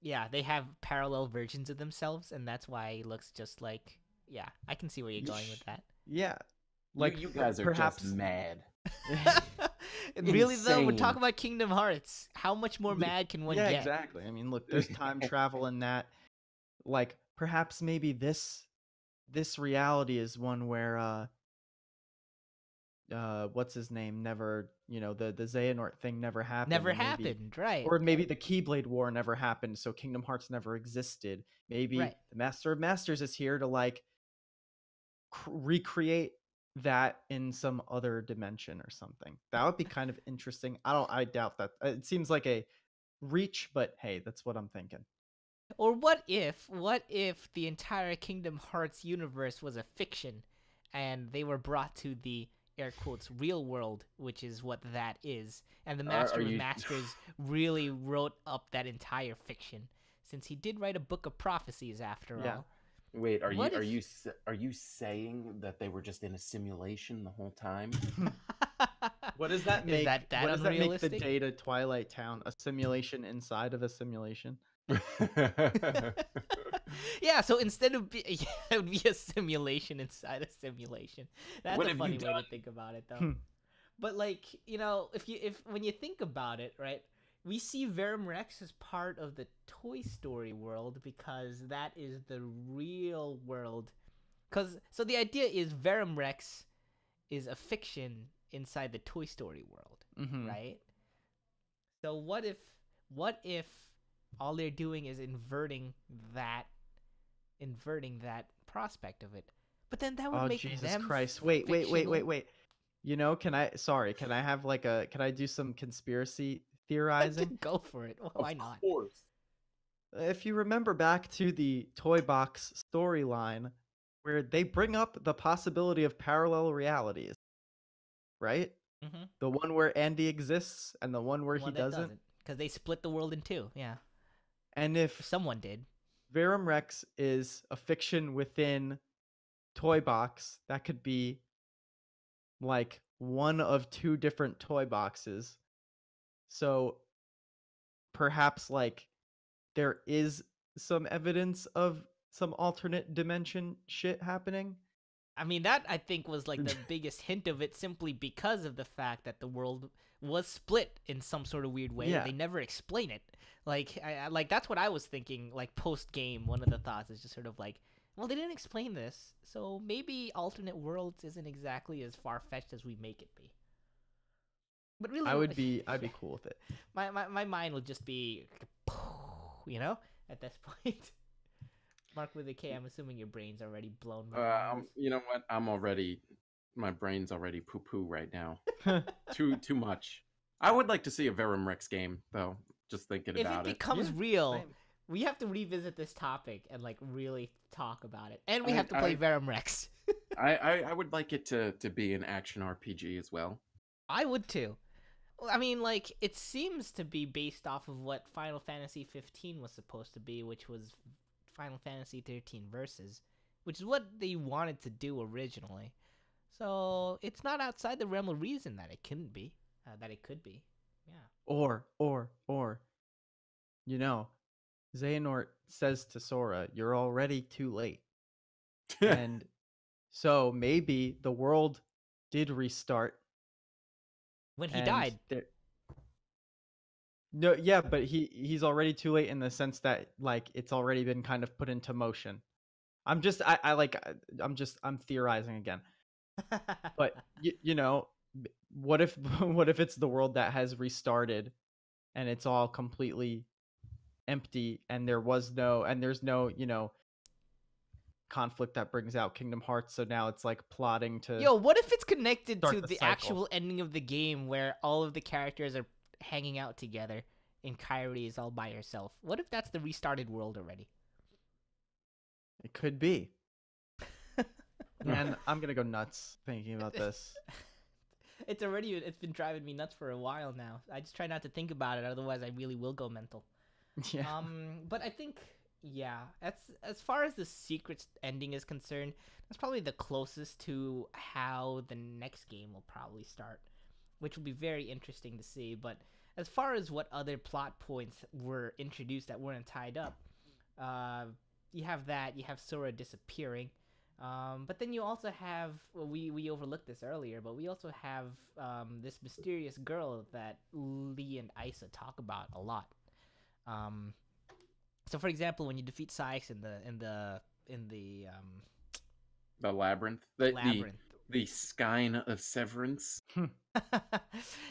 yeah, they have parallel versions of themselves, and that's why he looks just like. Yeah, I can see where you're going with that. Yeah, like you guys are perhaps just mad. Really though, we're Insane. talking about Kingdom Hearts. How much more mad can one get? Yeah, exactly. I mean, look, there's time travel in that. Like perhaps maybe this reality is one where what's his name never, the Xehanort thing never happened. Never happened, right? Or maybe the Keyblade War never happened, so Kingdom Hearts never existed. Maybe Right. the Master of Masters is here to like recreate that in some other dimension or something. That would be kind of interesting. I doubt that. It seems like a reach, but hey, that's what I'm thinking. Or what if the entire Kingdom Hearts universe was a fiction and they were brought to the air quotes real world, which is what that is, and the Master of Masters really wrote up that entire fiction, since he did write a book of prophecies after all. Wait, are you saying that they were just in a simulation the whole time? What does that make? What does that make the data Twilight Town a simulation inside of a simulation? Yeah, so instead of it would be a simulation inside a simulation. That's a funny way to think about it, though. But like, when you think about it, right? We see Verum Rex as part of the Toy Story world because that is the real world. So the idea is Verum Rex is a fiction inside the Toy Story world, right? So what if all they're doing is inverting that prospect of it? But then that would make Jesus them Christ. Wait. Can I have like can I do some conspiracy theorizing? Go for it. Why not? Of course. If you remember back to the Toy Box storyline where they bring up the possibility of parallel realities, right? Mm-hmm. The one where Andy exists and the one where he doesn't. Because they split the world in two, yeah. And if someone did, Verum Rex is a fiction within Toy Box, that could be like one of two different toy boxes. So perhaps like there is some evidence of some alternate dimension shit happening. I mean, that I think was like the biggest hint of it, simply because of the fact that the world was split in some sort of weird way. Yeah. They never explain it. Like, like that's what I was thinking. Like post game, one of the thoughts is just sort of like, well, they didn't explain this, so maybe alternate worlds isn't exactly as far fetched as we make it be. But really, I'd be cool with it. My mind would just be, you know, at this point. Mark with a K, I'm assuming your brain's already blown. You know what? My brain's already poo-poo right now. too much. I would like to see a Verum Rex game, though. Just thinking about it. If it becomes real, we have to revisit this topic and like really talk about it. And we have to play Verum Rex. I would like it to be an action RPG as well. I would too. I mean, like, it seems to be based off of what Final Fantasy 15 was supposed to be, which was Final Fantasy 13 Versus, which is what they wanted to do originally. So it's not outside the realm of reason that it couldn't be, that it could be. Yeah. Or, you know, Xehanort says to Sora, "You're already too late." And so maybe the world did restart when he died. No, yeah, but he's already too late in the sense that like it's already been kind of put into motion. I'm theorizing again. But you know, what if it's the world that has restarted and it's all completely empty and there's no, you know, conflict that brings out Kingdom Hearts, so now it's like plotting to what if it's connected to the cycle. actual ending of the game where all of the characters are hanging out together and Kairi is all by herself? What if that's the restarted world already? It could be. And I'm gonna go nuts thinking about this. It's been driving me nuts for a while now. I just try not to think about it, otherwise I really will go mental. Yeah. But I think, yeah, as far as the secret ending is concerned, that's probably the closest to how the next game will probably start, which will be very interesting to see. But as far as what other plot points were introduced that weren't tied up, you have Sora disappearing. But then you also have, we overlooked this earlier, but we also have this mysterious girl that Lee and Isa talk about a lot. So for example, when you defeat Sykes in the labyrinth, the Skein of Severance.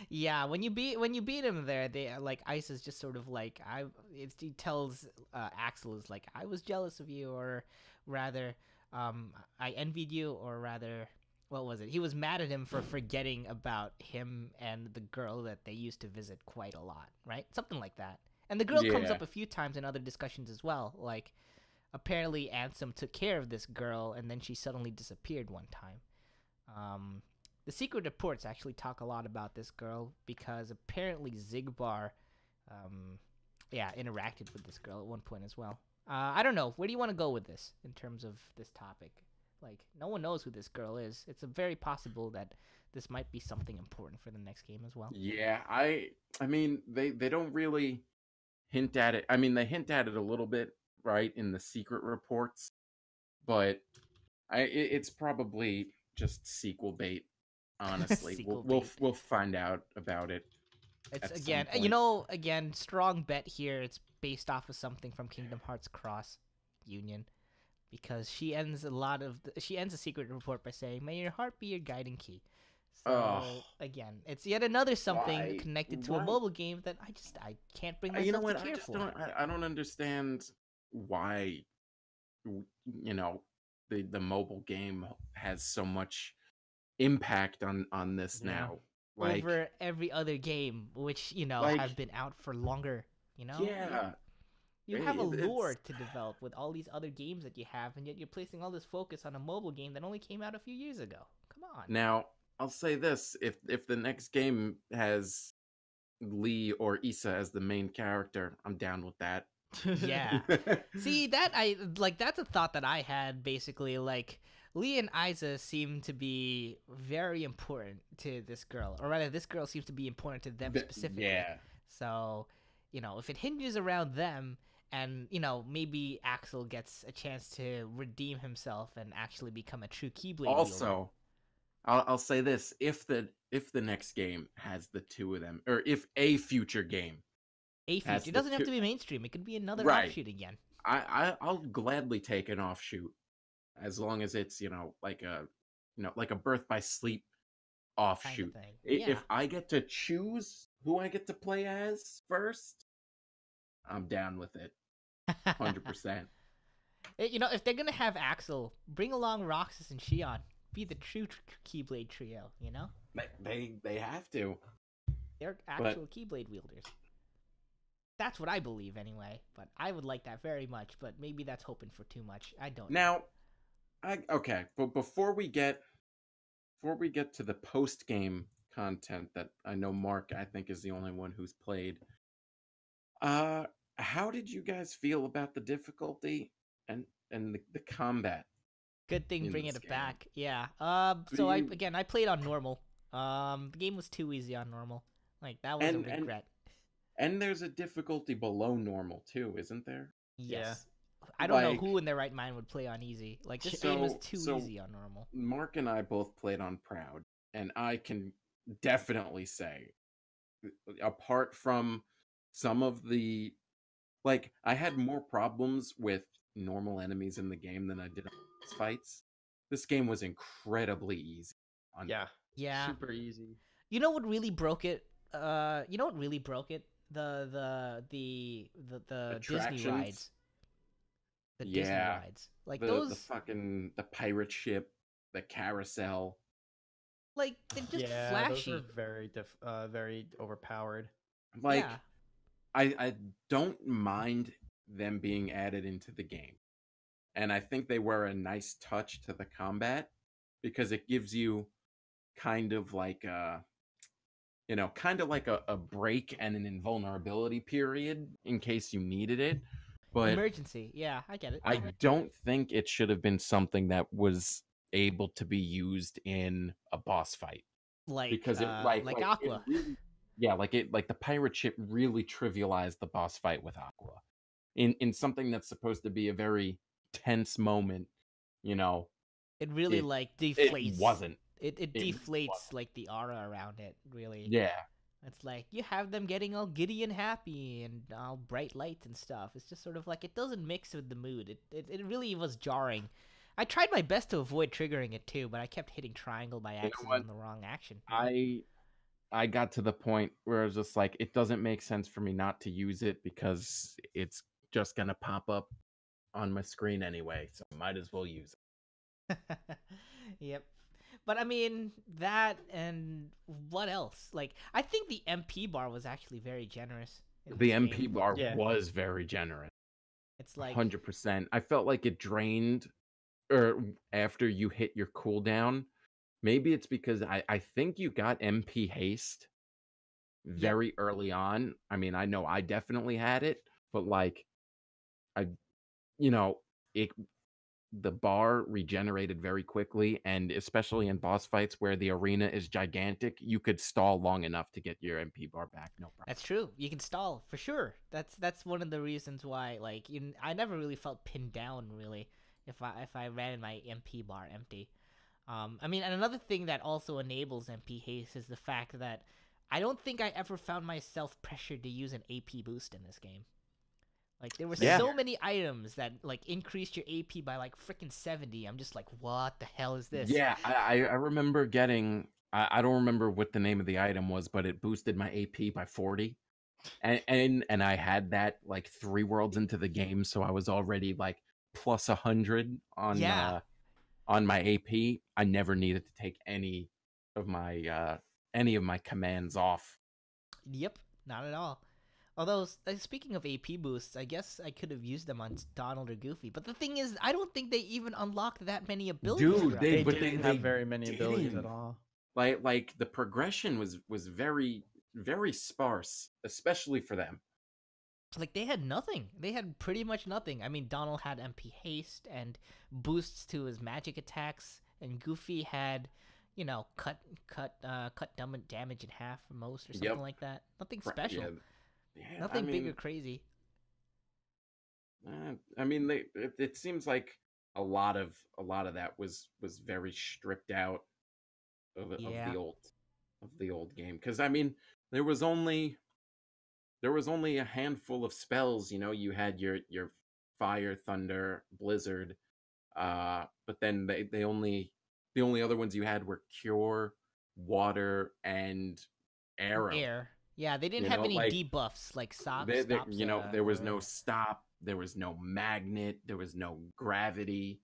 Yeah, when you beat him there, they like Isa's just sort of like he tells Axel is like, I was jealous of you, or rather I envied you, or rather, what was it? He was mad at him for forgetting about him and the girl that they used to visit quite a lot, right? Something like that. And the girl comes up a few times in other discussions as well. Like, apparently Ansem took care of this girl, and then she suddenly disappeared one time. The secret reports actually talk a lot about this girl, because apparently Zigbar, interacted with this girl at one point as well. I don't know. Where do you want to go with this in terms of this topic? Like, no one knows who this girl is. It's very possible that this might be something important for the next game as well. Yeah, I mean, they don't really hint at it. I mean, they hint at it a little bit, right, in the secret reports, but it's probably just sequel bait. Honestly, we'll find out about it. It's again, strong bet here. It's based off of something from Kingdom Hearts Cross Union, because she ends a secret report by saying, "May your heart be your guiding key." So again, it's yet another something connected to a mobile game that I can't bring myself to care for. I don't understand why, you know, the mobile game has so much impact on this now. Like, over every other game, which, you know, have been out for longer, you know? Yeah. You have a lore to develop with all these other games that you have, and yet you're placing all this focus on a mobile game that only came out a few years ago. Come on. Now, I'll say this. If the next game has Lee or Isa as the main character, I'm down with that. Yeah. See, that's a thought that I had, basically. Like, Lee and Isa seem to be very important to this girl, or rather, this girl seems to be important to them specifically. Yeah. So, you know, if it hinges around them, and maybe Axel gets a chance to redeem himself and actually become a true Keyblade wielder. Also, I'll say this: if the next game has the two of them, or if a future game it doesn't have to be mainstream. It could be another offshoot again. I'll gladly take an offshoot, as long as it's like a Birth by Sleep offshoot. Kind of thing. If I get to choose who I get to play as first, I'm down with it, 100%. If they're gonna have Axel, bring along Roxas and Shion. Be the true Keyblade trio. They have to. They're actual Keyblade wielders. That's what I believe anyway, but I would like that very much, but maybe that's hoping for too much. I don't know. Now, okay, but before we get to the post-game content that I know Mark, I think, is the only one who's played, how did you guys feel about the difficulty and the combat? Good thing bringing it back. Yeah. So I played on normal. The game was too easy on normal. Like, that was a regret. And there's a difficulty below normal too, isn't there? Yes. Yeah. I don't know who in their right mind would play on easy. Like, this game was too easy on normal. Mark and I both played on Proud, and I can definitely say, apart from some of the, like, I had more problems with normal enemies in the game than I did on boss fights. This game was incredibly easy. Yeah. Super easy. You know what really broke it? The Disney rides. Disney rides. Like, those... the pirate ship, the carousel. Like, they're just flashy. Those are very overpowered. Like, I don't mind them being added into the game. And I think they were a nice touch to the combat, because it gives you kind of like a break and an invulnerability period in case you needed it. But emergency, yeah, I get it. I don't think it should have been something that was able to be used in a boss fight. Because Aqua. The pirate ship really trivialized the boss fight with Aqua. In something that's supposed to be a very tense moment, it really deflates. It wasn't. It deflates like the aura around it, really. Yeah. It's like you have them getting all giddy and happy and all bright light and stuff. It's just sort of like it doesn't mix with the mood. It really was jarring. I tried my best to avoid triggering it too, but I kept hitting triangle by accident on the wrong action. I got to the point where I was just like, it doesn't make sense for me not to use it, because it's just gonna pop up on my screen anyway, so I might as well use it. Yep. But I mean, that, and what else? Like, I think the MP bar was actually very generous. The MP bar was very generous. It's like 100%. I felt like it drained after you hit your cooldown. Maybe it's because I think you got MP haste very early on. I mean, I know I definitely had it, but like, the bar regenerated very quickly, and especially in boss fights where the arena is gigantic, you could stall long enough to get your MP bar back. No problem. That's true. You can stall for sure. That's one of the reasons why, like, I never really felt pinned down really if I ran my MP bar empty. I mean, and another thing that also enables MP haste is the fact that I don't think I ever found myself pressured to use an AP boost in this game. Like, there were so many items that, like, increased your AP by, like, freaking 70. I'm just like, what the hell is this? Yeah, I remember getting... I don't remember what the name of the item was, but it boosted my AP by 40. And I had that, like, 3 worlds into the game, so I was already, like, plus 100 on my AP. I never needed to take any of my commands off. Yep, not at all. Although, speaking of AP boosts, I guess I could have used them on Donald or Goofy. But the thing is, I don't think they even unlocked that many abilities. Dude, they didn't have very many abilities at all. Like the progression was very, very sparse, especially for them. Like, they had nothing. They had pretty much nothing. I mean, Donald had MP haste and boosts to his magic attacks, and Goofy had, cut damage in half for most or something like that. Nothing special. Yeah, nothing big or crazy. I mean, it seems like a lot of that was very stripped out of Yeah. the old game, because I mean there was only a handful of spells. You know, you had your fire, thunder, blizzard, but then the only other ones you had were cure, water, and arrow. Air. Yeah, they didn't You have know, any like debuffs like stops. you know, there was Or no stop, there was no magnet, there was no gravity,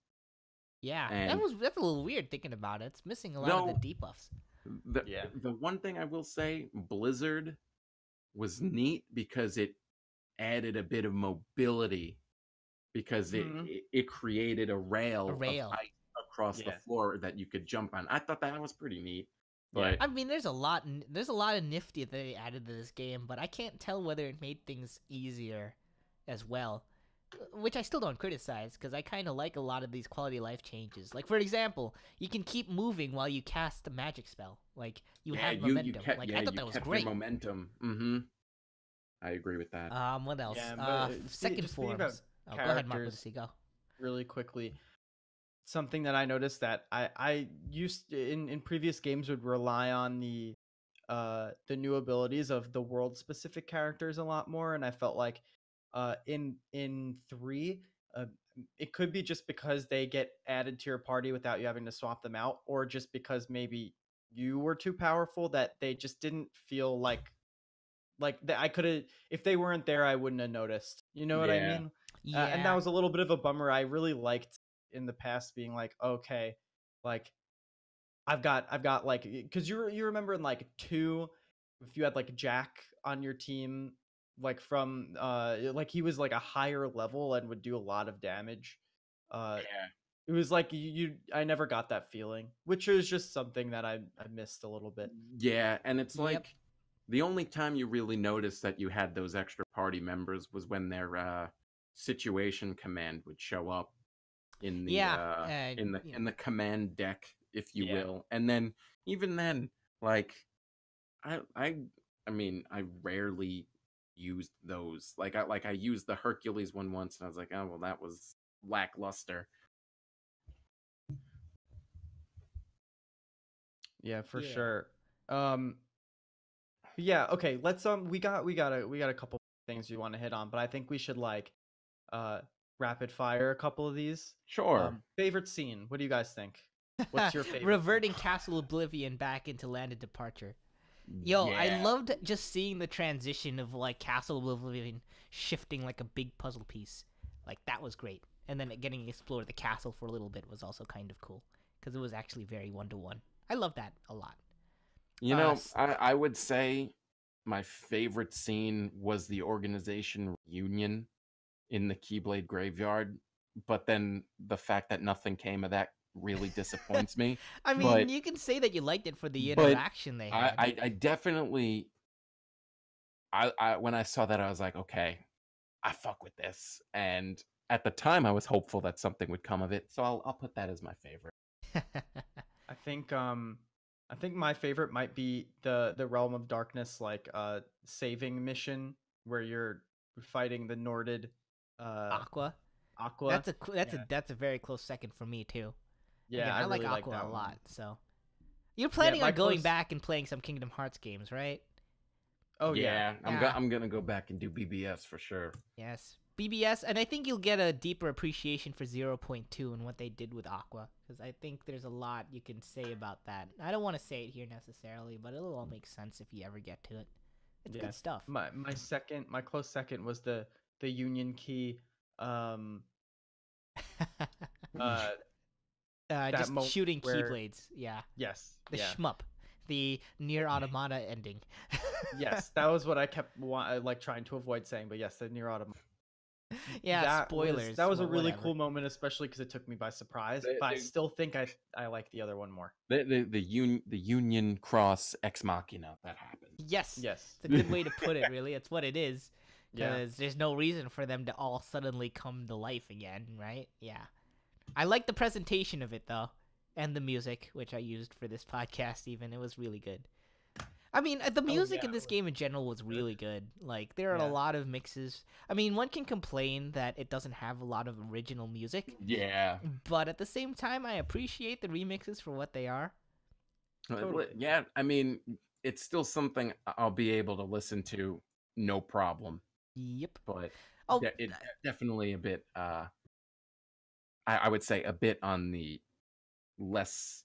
yeah, and that's a little weird thinking about it. It's missing a lot of the no, debuffs. Yeah. the one thing I will say, Blizzard was neat because it added a bit of mobility, because it created a A rail of rail. ice across the Yeah. floor that you could jump on. I thought that was pretty neat. Yeah. But I mean, there's a lot of nifty that they added to this game, but I can't tell whether it made things easier as well. Which I still don't criticize, because I kind of like a lot of these quality of life changes. Like, for example, you can keep moving while you cast a magic spell. Like, you have momentum. Like, I thought that was great. Your momentum. Mm-hmm. I agree with that. What else? Yeah, but second just speaking about forms. Oh, go ahead, Mark. characters, Go. really quickly. Something that I noticed that I used in previous games would rely on the new abilities of the world specific characters a lot more, and I felt like in 3 it could be just because they get added to your party without you having to swap them out, or just because maybe you were too powerful that they just didn't feel like I could have, if they weren't there I wouldn't have noticed, you know what I Yeah. mean? Yeah. And that was a little bit of a bummer. I really liked in the past being like, okay, like I've got like, because you remember in like 2, if you had like Jack on your team, like from like he was like a higher level and would do a lot of damage. Yeah. It was like I never got that feeling, which is just something that I missed a little bit. Yeah, and it's Yep. like the only time you really noticed that you had those extra party members was when their situation command would show up in the Yeah, in the command deck, if you Yeah. will. And then even then, like I I I mean, I rarely used those. Like I used the Hercules one once, and I was like, oh well, that was lackluster. Yeah, for Yeah. sure. Yeah, okay, let's we got a couple things we want to hit on, but I think we should like rapid fire a couple of these. Sure. Favorite scene, what do you guys think? What's your favorite? Reverting Castle Oblivion back into Land of Departure. Yo, I Yeah. loved just seeing the transition of like Castle Oblivion shifting like a big puzzle piece. Like that was great. And then getting to explore the castle for a little bit was also kind of cool, because it was actually very 1-to-1. I love that a lot. You know, I would say my favorite scene was the organization reunion in the Keyblade Graveyard, but then the fact that nothing came of that really disappoints me. I mean, but, you can say that you liked it for the but interaction they had. I definitely, when I saw that, I was like, okay, I fuck with this. And at the time, I was hopeful that something would come of it, so I'll put that as my favorite. I think my favorite might be the Realm of Darkness, like saving mission where you're fighting the Norded Aqua. Aqua. That's a very close second for me too. Yeah, Again, I like really Aqua like that a one. lot. So you're planning my on going close- back and playing some Kingdom Hearts games, right? Oh yeah. I'm gonna go back and do BBS for sure. Yes, BBS, and I think you'll get a deeper appreciation for 0.2 and what they did with Aqua, because I think there's a lot you can say about that. I don't want to say it here necessarily, but it'll all make sense if you ever get to it. It's good stuff. My close second was the Union Key. Just moment shooting where- Keyblades. Yeah. Yes. The yeah. shmup. The near automata ending. Yes, that was what I kept like trying to avoid saying, but yes, the near automata. Yeah, spoilers. That was a really whatever. cool moment, especially because it took me by surprise. But I still think I like the other one more. The Union Cross Ex Machina that happened. Yes. Yes. It's a good way to put it, really. It's what it is. Yeah. Because there's no reason for them to all suddenly come to life again, right? Yeah. I like the presentation of it, though. And the music, which I used for this podcast even. It was really good. I mean, the music yeah, in this game in general was really good. Like, there are a Yeah. lot of mixes. I mean, one can complain that it doesn't have a lot of original music, Yeah. but at the same time, I appreciate the remixes for what they are. Totally. Yeah, I mean, it's still something I'll be able to listen to, no problem. Yep. But Oh, it definitely a bit. I would say a bit on the less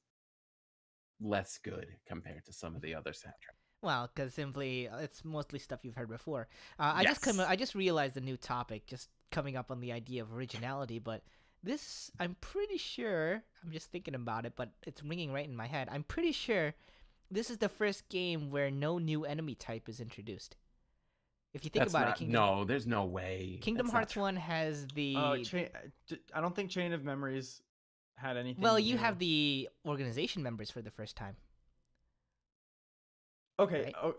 good compared to some of the other soundtracks. well, because simply it's mostly stuff you've heard before. Yes. I just realized a new topic, just coming up on the idea of originality. But this, I'm pretty sure. I'm just thinking about it, but it's ringing right in my head. I'm pretty sure this is the first game where no new enemy type is introduced. If you think That's about not, it, no, there's no way. Kingdom That's Hearts 1 has Oh, the I don't think Chain of Memories had anything. well, you new. have the organization members for the first time. Okay. Right? Oh,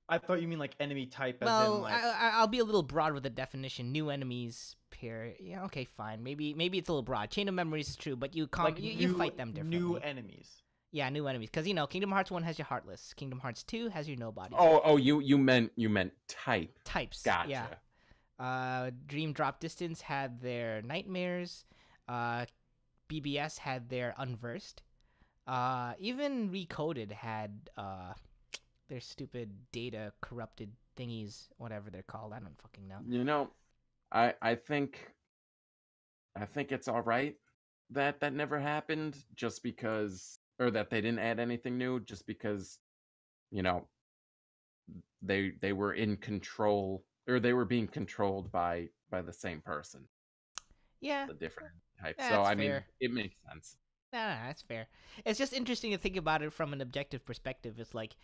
I thought you mean like enemy type, as in Well, like. I'll be a little broad with the definition. New enemies pair. Yeah, okay, fine. Maybe it's a little broad. Chain of Memories is true, but you you fight them differently. New enemies. Yeah, new enemies. Because Kingdom Hearts 1 has your Heartless. Kingdom Hearts 2 has your Nobodies. Oh, you meant type. Types. Gotcha. Yeah. Dream Drop Distance had their Nightmares. BBS had their Unversed. Even Recoded had their stupid data corrupted thingies, whatever they're called. I don't fucking know. I think it's all right that never happened, just because, or that they didn't add anything new, just because, they were in control, or they were being controlled by the same person. Yeah. The different types. That's So I fair. mean, it makes sense. Nah, that's fair. It's just interesting to think about it from an objective perspective. It's like,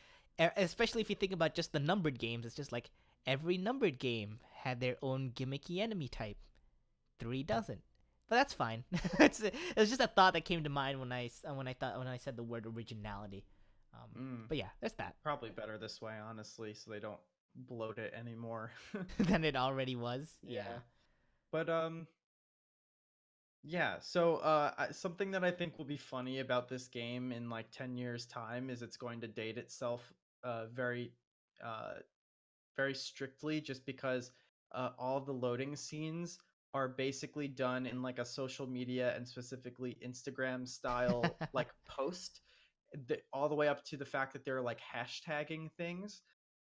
especially if you think about just the numbered games, it's just like every numbered game had their own gimmicky enemy type. 3 doesn't, but that's fine. It's just a thought that came to mind when I said the word originality. But yeah, there's that. Probably better this way, honestly, so they don't bloat it anymore. Than it already was. Yeah. But yeah, so something that I think will be funny about this game in like 10 years time is it's going to date itself very very strictly, just because all the loading scenes are basically done in like a social media and specifically Instagram style like post, all the way up to the fact that they're like hashtagging things.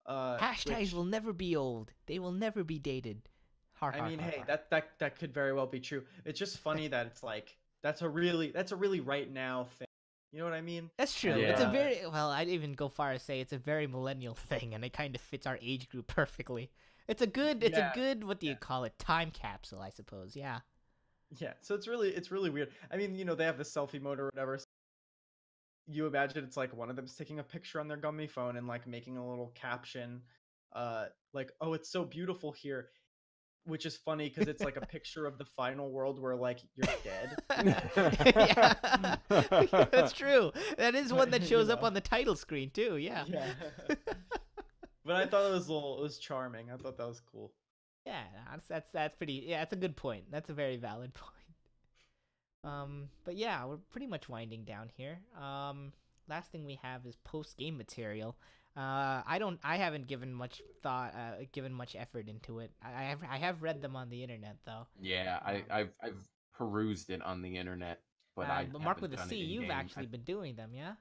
Hashtags will never be old. They will never be dated. I mean, hey, that could very well be true. It's just funny that it's like that's a really right now thing. You know what I mean? That's true. Yeah. It's a very I'd even go far as say it's a very millennial thing, and it kind of fits our age group perfectly. It's a good what do you call it? Time capsule, I suppose. Yeah. Yeah. So it's really weird. I mean, they have the selfie mode or whatever. So you imagine it's like one of them's taking a picture on their gummy phone and like making a little caption, like, "Oh, it's so beautiful here." Which is funny because it's like a picture of the final world where like you're dead. Yeah, that's true. That is one that shows up on the title screen too. Yeah. Yeah. But I thought it was charming. I thought that was cool. Yeah, that's pretty. Yeah, that's a good point. That's a very valid point. But yeah, we're pretty much winding down here. Last thing we have is post game material. I haven't given much thought, given much effort into it. I have read them on the internet though. Yeah, I've perused it on the internet, but but Mark with a C, you've actually been doing them, yeah?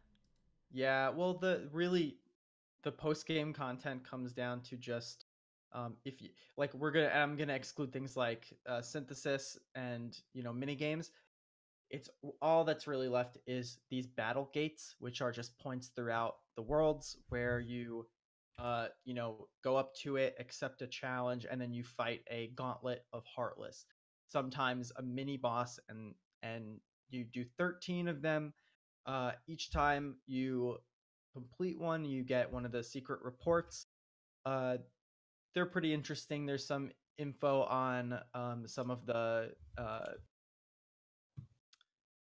Yeah, well, the post game content comes down to just if you like, I'm gonna exclude things like synthesis and mini games. It's all that's really left is these battle gates, which are just points throughout the worlds where you go up to it, accept a challenge, and then you fight a gauntlet of Heartless, sometimes a mini boss, and you do 13 of them. Each time you complete one, you get one of the secret reports. They're pretty interesting. There's some info on some of the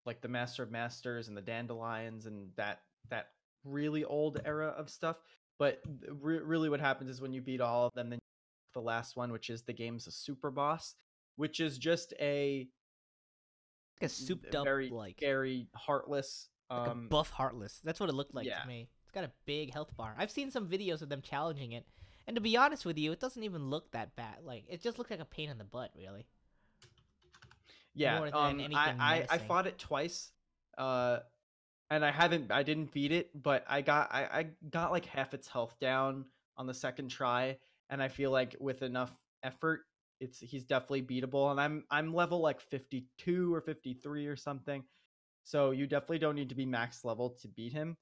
like the Master of Masters and the Dandelions and that really old era of stuff. But really what happens is when you beat all of them, then the last one, which is the game's a super boss, which is just like a souped up, very like scary Heartless, like a buff Heartless. That's what it looked like yeah. to me. It's got a big health bar. I've seen some videos of them challenging it, and to be honest with you, it doesn't even look that bad. Like, it just looks like a pain in the butt, really. Yeah, More than anything I menacing. fought it twice, and I didn't beat it, but I got like half its health down on the second try, and I feel like with enough effort, he's definitely beatable. And I'm level like 52 or 53 or something, so you definitely don't need to be max level to beat him.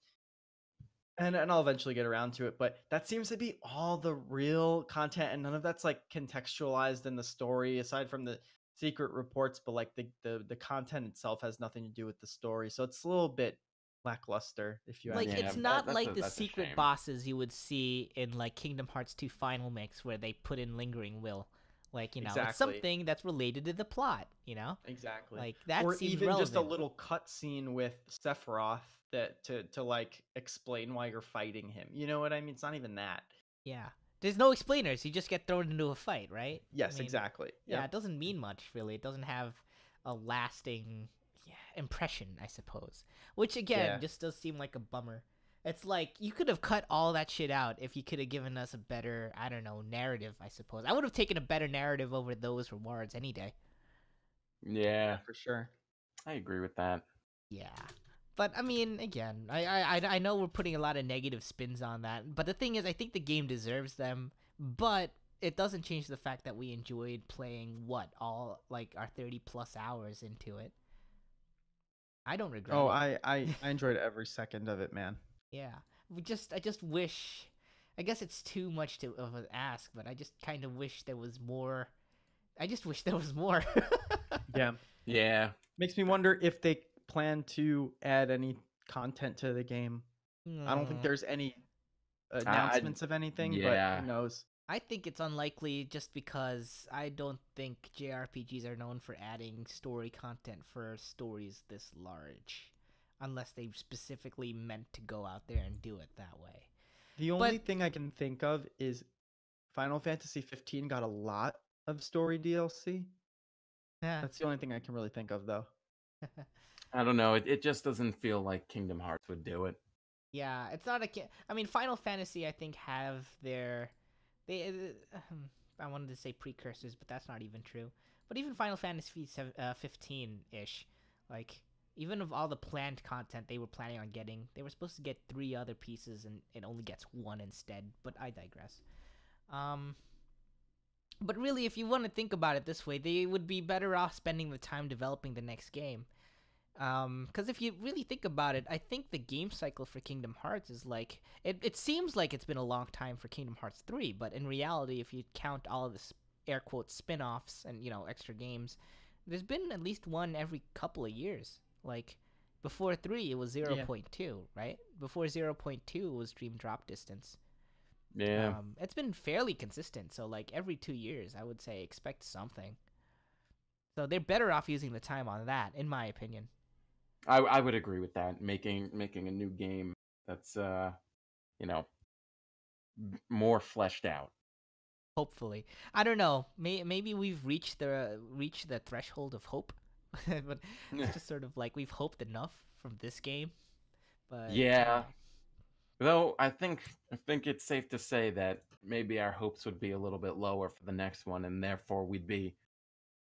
And I'll eventually get around to it, but that seems to be all the real content, and none of that's like contextualized in the story aside from the secret reports. But like the content itself has nothing to do with the story, so it's a little bit lackluster, if you ask Like, me. it's not like the that's a secret shame. bosses you would see in like Kingdom Hearts 2 Final Mix, where they put in lingering will. Like, you know, it's Exactly. something that's related to the plot, you know? Exactly. Like, that Or seems even just a relevant. little cutscene with Sephiroth that to like explain why you're fighting him. You know what I mean? It's not even that. Yeah. There's no explainers. You just get thrown into a fight, right? Yes, I mean, exactly. yeah, Yep. it doesn't mean much, really. It doesn't have a lasting impression, I suppose. Which, again, Yeah. just does seem like a bummer. It's like, you could have cut all that shit out if you could have given us a better, I don't know, narrative, I suppose. I would have taken a better narrative over those rewards any day. Yeah, For sure. I agree with that. Yeah. But, I mean, again, I know we're putting a lot of negative spins on that, but the thing is, I think the game deserves them, but it doesn't change the fact that we enjoyed playing, all, like, our 30-plus hours into it. I don't regret Oh, it. I enjoyed every second of it, man. Yeah. I just wish, I guess it's too much of an ask, but I just kind of wish there was more. I just wish there was more. Yeah. Yeah. Makes me wonder if they plan to add any content to the game. I don't think there's any announcements of anything, but yeah. who knows? I think it's unlikely just because I don't think JRPGs are known for adding story content for stories this large. Unless they specifically meant to go out there and do it that way. The only thing I can think of is Final Fantasy 15 got a lot of story DLC. Yeah. That's the only thing I can really think of, though. I don't know. It just doesn't feel like Kingdom Hearts would do it. Yeah, it's not a. I mean, Final Fantasy, I think, have their. I wanted to say precursors, but that's not even true. But even Final Fantasy 15-ish, like, even of all the planned content they were planning on getting, they were supposed to get 3 other pieces, and it only gets 1 instead. But I digress. But really, if you want to think about it this way, they would be better off spending the time developing the next game. Because if you really think about it, I think the game cycle for Kingdom Hearts is like, it seems like it's been a long time for Kingdom Hearts 3, but in reality, if you count all of the air quotes spin-offs and, you know, extra games, there's been at least one every couple of years. Like, before 3, it was 0.2, right? Before 0.2, it was Dream Drop Distance. Yeah. It's been fairly consistent, so like every 2 years, I would say expect something. So they're better off using the time on that, in my opinion. I would agree with that. Making a new game that's more fleshed out. Hopefully, I don't know. Maybe we've reached the threshold of hope, but it's just sort of like we've hoped enough from this game. But yeah, though I think it's safe to say that maybe our hopes would be a little bit lower for the next one, and therefore we'd be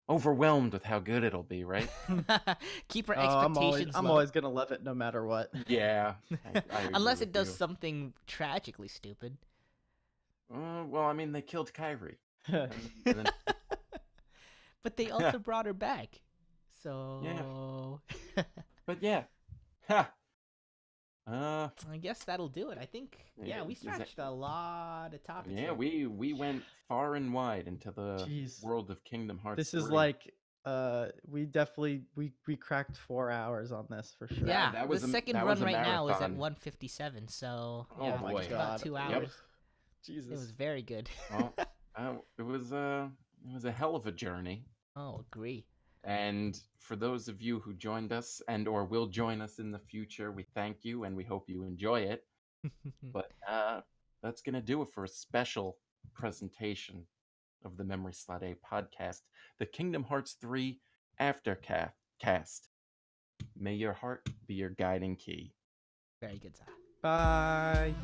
overwhelmed with how good it'll be, right? Keep our expectations I'm low. always gonna love it no matter what. Yeah, I unless it does something tragically stupid. Well, I mean, they killed Kyrie. But they also brought her back. So yeah. But yeah. Ha. I guess that'll do it. I think we scratched a lot of topics. Yeah, here. we went far and wide into the world of Kingdom Hearts. This 3. is like we definitely we cracked 4 hours on this for sure. Yeah, that was the second run right now is at 1:57. So yeah, boy. about 2 hours. Yep. Jesus, it was very good. Well, it was a hell of a journey. Oh, agree. And for those of you who joined us and or will join us in the future, we thank you and we hope you enjoy it. But that's going to do it for a special presentation of the Memory Slot A podcast, the Kingdom Hearts 3 Aftercast. May your heart be your guiding key. Very good, Zah. Bye.